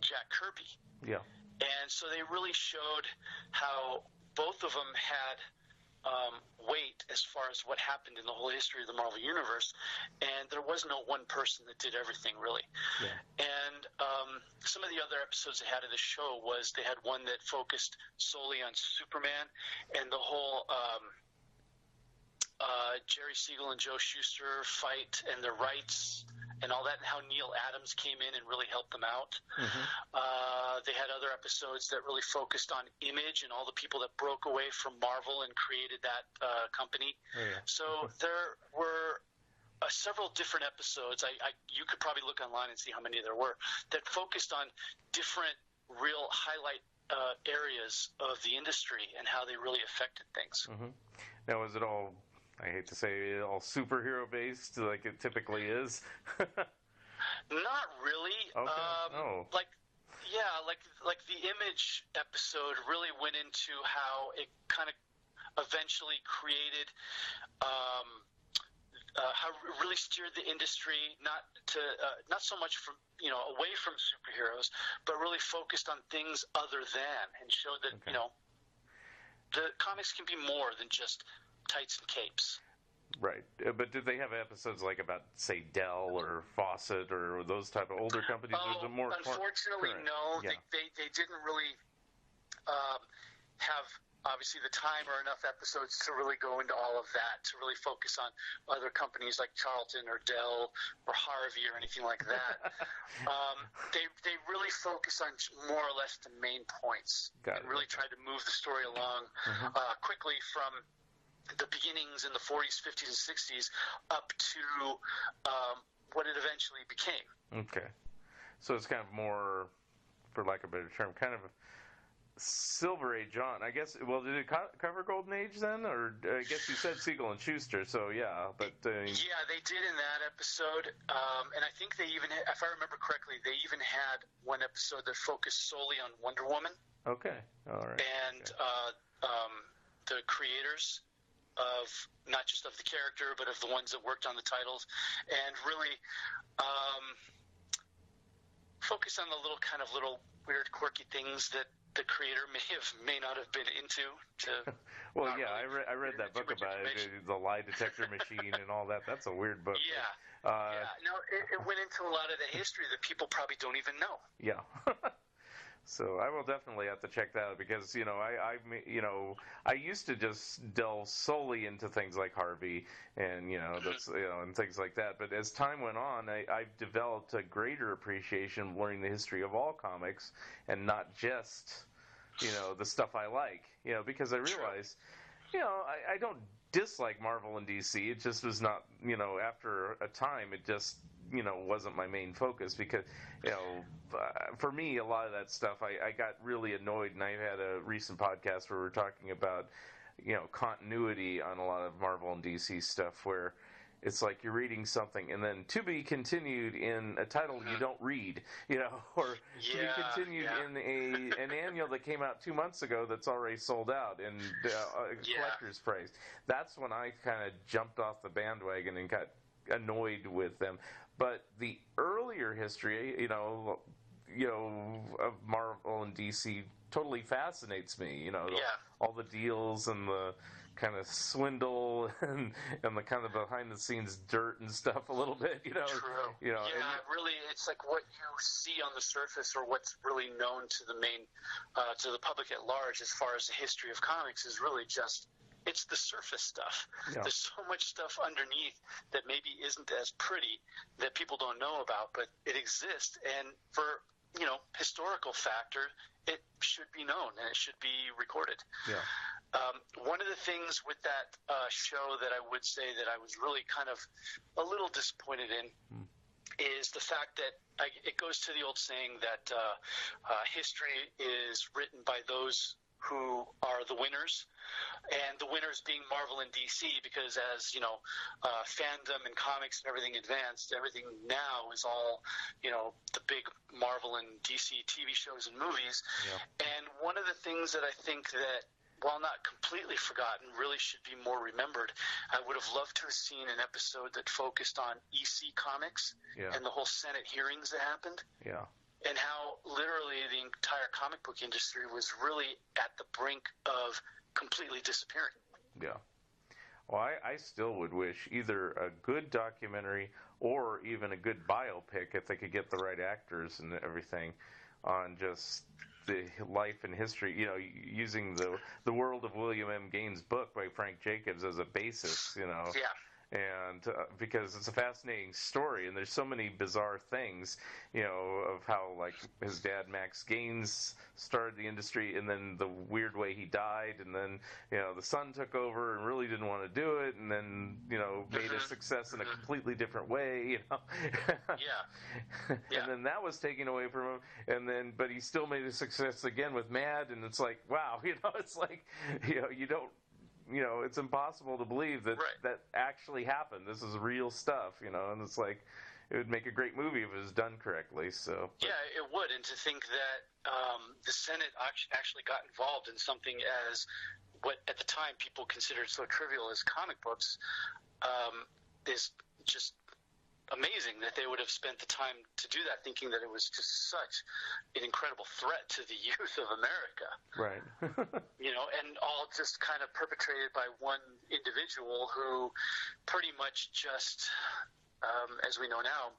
Jack Kirby. Yeah. And so they really showed how both of them had weight as far as what happened in the whole history of the Marvel Universe, and there was no one person that did everything, really. Yeah. And some of the other episodes they had of the show was they had one that focused solely on Superman and the whole Jerry Siegel and Joe Shuster fight and their rights and all that, and how Neil Adams came in and really helped them out. They had other episodes that really focused on Image and all the people that broke away from Marvel and created that company. So there were several different episodes. You could probably look online and see how many there were that focused on different real highlight areas of the industry and how they really affected things. Now, was it all, I hate to say, all superhero based like it typically is? Not really. Okay. Like the Image episode really went into how it kind of eventually created how it really steered the industry not so much from away from superheroes, but really focused on things other than, and showed that the comics can be more than just tights and capes. Right, but did they have episodes like about, say, Dell or Fawcett or those type of older companies? Unfortunately, no. Yeah. They didn't really have obviously the time or enough episodes to really go into all of that, to really focus on other companies like Charlton or Dell or Harvey or anything like that. They really focus on more or less the main points and really tried to move the story along quickly from the beginnings in the 40s, 50s, and 60s up to what it eventually became. Okay. So it's kind of more, for lack of a better term, kind of Silver Age on. I guess, well, did it cover Golden Age then? Or I guess you said Siegel and Schuster, so yeah. But yeah, they did in that episode. And I think they even, if I remember correctly, they even had one episode that focused solely on Wonder Woman. Okay. All right. And the creators of, not just of the character, but of the ones that worked on the titles, and really focus on the little weird, quirky things that the creator may not have been into. Well, yeah, really I read that book about it, the lie detector machine and all that. That's a weird book. Yeah. No, it went into a lot of the history that people probably don't even know. Yeah. So I will definitely have to check that out because I used to just delve solely into things like Harvey and that's and things like that. But as time went on, I've developed a greater appreciation of learning the history of all comics and not just the stuff I like. Because I realized I don't dislike Marvel and DC. It just was not after a time it just wasn't my main focus because for me a lot of that stuff I got really annoyed, and I had a recent podcast where we were talking about continuity on a lot of Marvel and DC stuff where it's like you're reading something and then to be continued in a title you don't read, or to be continued in an annual that came out 2 months ago that's already sold out and collector's price. That's when I kind of jumped off the bandwagon and got annoyed with them. But the earlier history, of Marvel and DC totally fascinates me. All the deals and the kind of swindle and the kind of behind the scenes dirt and stuff a little bit. True. Really, it's like what you see on the surface or what's really known to the main, to the public at large as far as the history of comics is really just. It's the surface stuff. Yeah. There's so much stuff underneath that maybe isn't as pretty that people don't know about, but it exists. And for, historical factor, it should be known and it should be recorded. Yeah. One of the things with that show that I would say that I was really kind of a little disappointed in is the fact that it goes to the old saying that history is written by those who are the winners, and the winners being Marvel and DC, because as fandom and comics and everything advanced, everything now is all the big Marvel and DC TV shows and movies. Yeah. And one of the things that I think that, while not completely forgotten, really should be more remembered, I would have loved to have seen an episode that focused on EC Comics and the whole Senate hearings that happened. Yeah. And how literally the entire comic book industry was really at the brink of completely disappearing. Yeah. Well, I still would wish either a good documentary or even a good biopic, if they could get the right actors and everything, on just the life and history, using the World of William M. Gaines book by Frank Jacobs as a basis, Yeah. And because it's a fascinating story, and there's so many bizarre things, of how like his dad Max Gaines started the industry, and then the weird way he died, and then the son took over and really didn't want to do it, and then made a success in a completely different way, Yeah. And then that was taken away from him, but he still made a success again with Mad, and it's like wow, it's like you don't. It's impossible to believe that that actually happened. This is real stuff, and it's like it would make a great movie if it was done correctly. So yeah, it would. And to think that the Senate actually got involved in something as what at the time people considered so trivial as comic books is just amazing that they would have spent the time to do that, thinking that it was just such an incredible threat to the youth of America. Right. And all just kind of perpetrated by one individual who pretty much just, as we know now,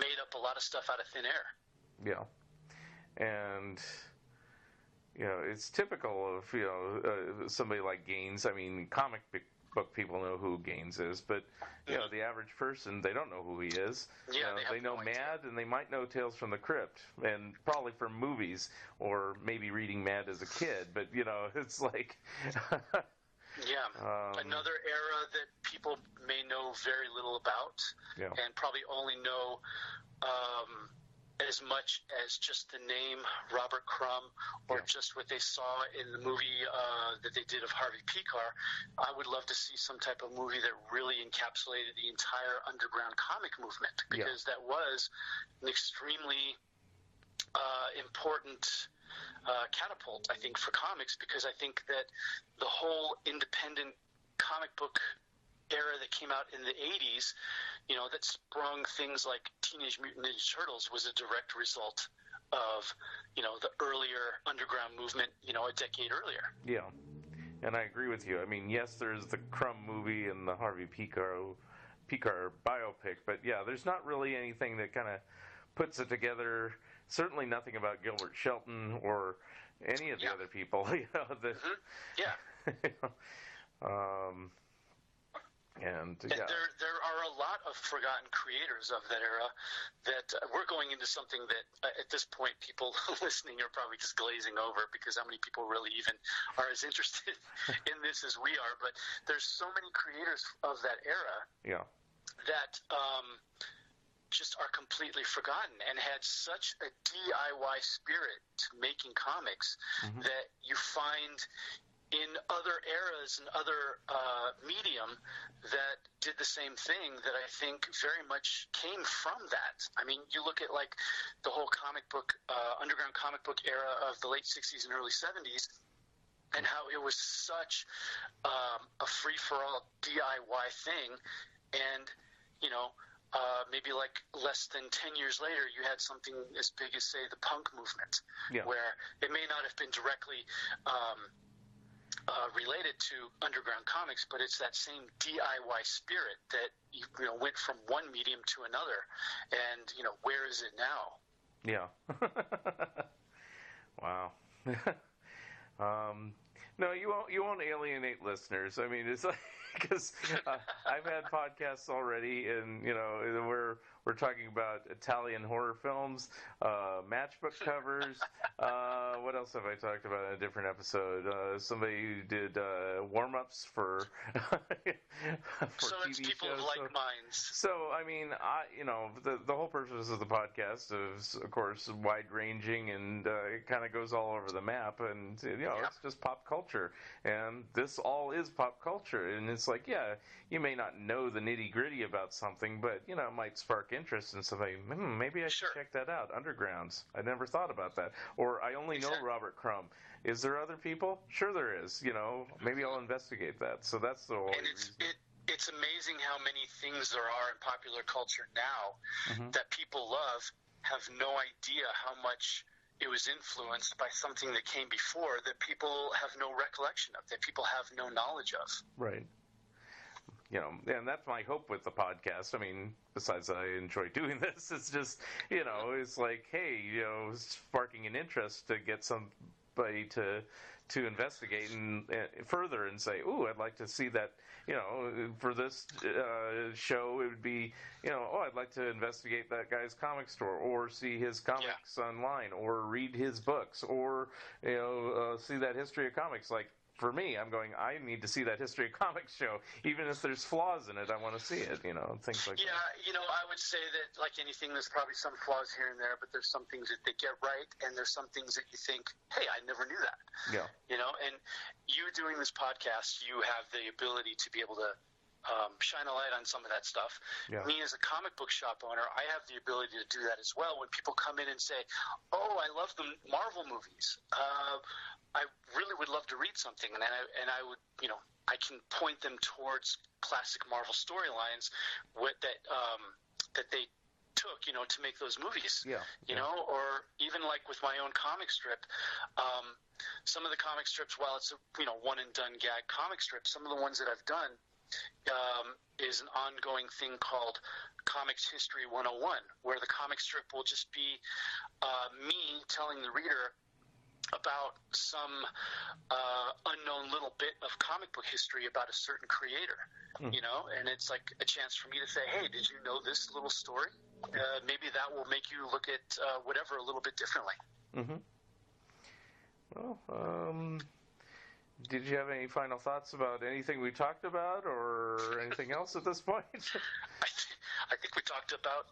made up a lot of stuff out of thin air. Yeah. And, it's typical of, somebody like Gaines. I mean, comic book people know who Gaines is, but the average person, they don't know who he is. Yeah, they know Mad, and they might know Tales from the Crypt, and probably from movies or maybe reading Mad as a kid. But it's like Yeah. Another era that people may know very little about, and probably only know as much as just the name Robert Crumb, or just what they saw in the movie that they did of Harvey Pekar. I would love to see some type of movie that really encapsulated the entire underground comic movement, because that was an extremely important catapult, I think, for comics, because I think that the whole independent comic book era that came out in the 80s, that sprung things like Teenage Mutant Ninja Turtles, was a direct result of, the earlier underground movement, a decade earlier. Yeah, and I agree with you. I mean, yes, there's the Crumb movie and the Harvey Pekar biopic, but yeah, there's not really anything that kind of puts it together. Certainly nothing about Gilbert Shelton or any of the other people. And there are a lot of forgotten creators of that era that we're going into something that at this point people listening are probably just glazing over, because how many people really even are as interested in this as we are. But there's so many creators of that era that just are completely forgotten, and had such a DIY spirit to making comics that you find in other eras and other medium that did the same thing, that I think very much came from that. I mean, you look at like the whole comic book, underground comic book era of the late 60s and early 70s, and how it was such a free-for-all DIY thing. And, maybe like less than 10 years later, you had something as big as, say, the punk movement, where it may not have been directly related to underground comics, but it's that same DIY spirit that went from one medium to another. And where is it now? Yeah. Wow. No, you won't alienate listeners. I mean, it's like, because I've had podcasts already, and we're talking about Italian horror films, matchbook covers. What else have I talked about in a different episode? Somebody who did warm-ups for so TV it's people shows. of like minds. So I mean, the whole purpose of the podcast is, of course, wide-ranging, and it kind of goes all over the map, and it's just pop culture, and this all is pop culture, and it's like, you may not know the nitty-gritty about something, but it might spark interest in somebody. Maybe I should check that out. Undergrounds. I never thought about that. Or I only know Robert Crumb. Is there other people? Sure there is. Maybe I'll investigate that. So that's the whole reason. It's amazing how many things there are in popular culture now that people love, have no idea how much it was influenced by something that came before that people have no recollection of, that people have no knowledge of. Right. And that's my hope with the podcast. I mean, besides that I enjoy doing this, it's just, it's like, hey, sparking an interest to get somebody to investigate and further and say, ooh, I'd like to see that, for this show, it would be, I'd like to investigate that guy's comic store, or see his comics online, or read his books, or, see that history of comics. Like, for me, I'm going, I need to see that History of Comics show. Even if there's flaws in it, I want to see it, things like that. Yeah, I would say that, like anything, there's probably some flaws here and there, but there's some things that they get right, and there's some things that you think, hey, I never knew that. Yeah. And you doing this podcast, you have the ability to be able to shine a light on some of that stuff. Yeah. Me, as a comic book shop owner, I have the ability to do that as well. When people come in and say, oh, I love the Marvel movies, I really would love to read something, and I would, I can point them towards classic Marvel storylines that they took, to make those movies. Yeah. Or even like with my own comic strip, some of the comic strips, while it's a one and done gag comic strip, some of the ones that I've done is an ongoing thing called Comics History 101, where the comic strip will just be me telling the reader about some unknown little bit of comic book history about a certain creator, and it's like a chance for me to say, hey, did you know this little story? Maybe that will make you look at whatever a little bit differently. Mm-hmm. Well, did you have any final thoughts about anything we talked about, or anything else at this point? I think we talked about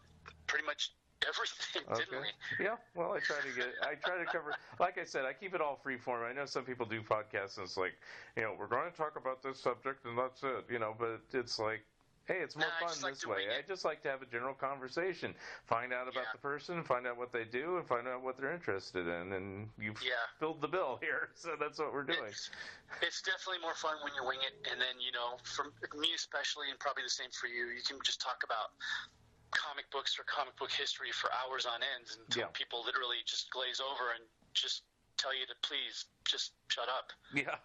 pretty much everything, didn't we? Yeah. Well, I try to cover. Like I said, I keep it all free form. I know some people do podcasts, and it's like, we're going to talk about this subject, and that's it. But it's like, hey, it's more fun this way. I just like to have a general conversation, find out about the person, find out what they do, and find out what they're interested in. And you've filled the bill here, so that's what we're doing. It's definitely more fun when you wing it, and then, for me especially, and probably the same for you, you can just talk about comic books or comic book history for hours on end until people literally just glaze over and just tell you to please just shut up. Yeah.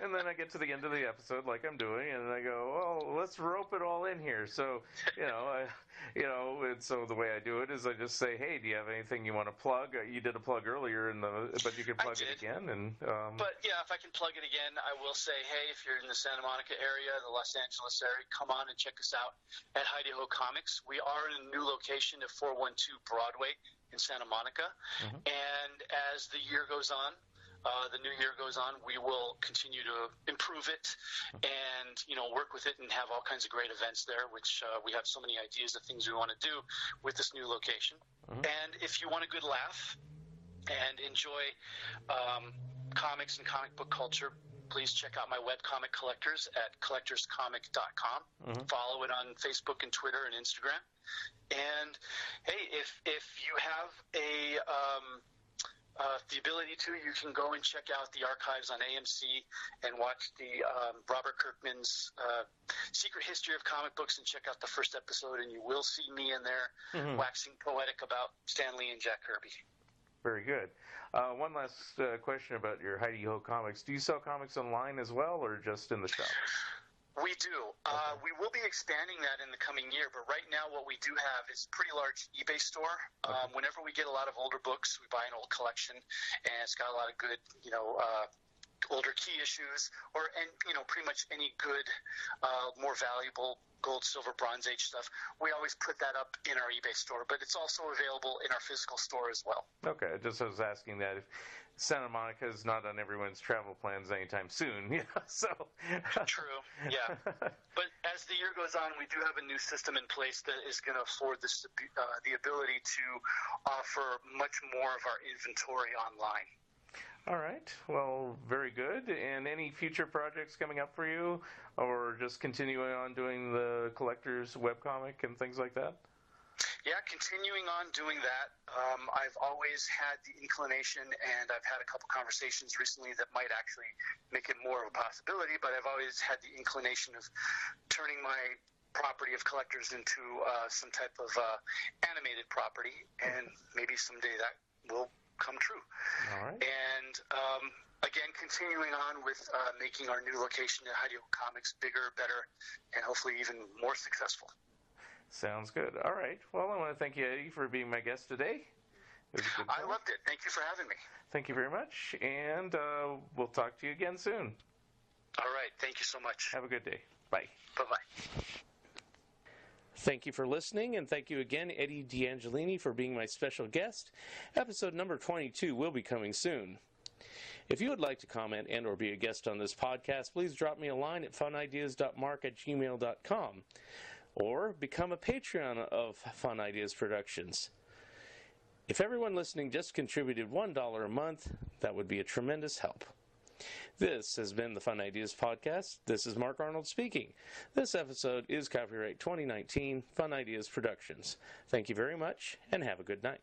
And then I get to the end of the episode like I'm doing, and I go, well, let's rope it all in here. So, and so the way I do it is I just say, hey, do you have anything you want to plug? You did a plug earlier, but you can plug it again. But yeah, if I can plug it again, I will say, hey, if you're in the Santa Monica area, the Los Angeles area, come on and check us out at Heidi Ho Comics. We are in a new location at 412 Broadway in Santa Monica. Mm-hmm. And as the year goes on, we will continue to improve it and, work with it and have all kinds of great events there, which we have so many ideas of things we want to do with this new location. Mm-hmm. And if you want a good laugh and enjoy comics and comic book culture, please check out my webcomic collectors at collectorscomic.com. Mm-hmm. Follow it on Facebook and Twitter and Instagram. And, hey, if you have the ability to, you can go and check out the archives on AMC and watch the Robert Kirkman's Secret History of Comic Books and check out the first episode, and you will see me in there waxing poetic about Stan Lee and Jack Kirby. Very good. One last question about your Heidi Ho Comics. Do you sell comics online as well, or just in the shop? We do. We will be expanding that in the coming year, but right now what we do have is a pretty large eBay store. Whenever we get a lot of older books, we buy an old collection, and it's got a lot of good, older key issues, pretty much any good, more valuable gold, silver, Bronze Age stuff. We always put that up in our eBay store, but it's also available in our physical store as well. Okay, I was asking that if Santa Monica is not on everyone's travel plans anytime soon. So true. Yeah. But as the year goes on, we do have a new system in place that is going to afford this the ability to offer much more of our inventory online. All right. Well, very good. And any future projects coming up for you, or just continuing on doing the collector's webcomic and things like that? Yeah, continuing on doing that. I've always had the inclination, and I've had a couple conversations recently that might actually make it more of a possibility, but I've always had the inclination of turning my property of collectors into some type of animated property, and maybe someday that will come true. All right. And again, continuing on with making our new location at Heidi Ho Comics bigger, better, and hopefully even more successful. Sounds good. All right. Well, I want to thank you, Eddie, for being my guest today. I loved it. Thank you for having me. Thank you very much, and we'll talk to you again soon. All right. Thank you so much. Have a good day. Bye. Bye-bye. Thank you for listening, and thank you again, Eddie DeAngelini, for being my special guest. Episode number 22 will be coming soon. If you would like to comment and or be a guest on this podcast, please drop me a line at funideas.mark@gmail.com. Or become a Patreon of Fun Ideas Productions. If everyone listening just contributed $1 a month, that would be a tremendous help. This has been the Fun Ideas Podcast. This is Mark Arnold speaking. This episode is copyright 2019 Fun Ideas Productions. Thank you very much, and have a good night.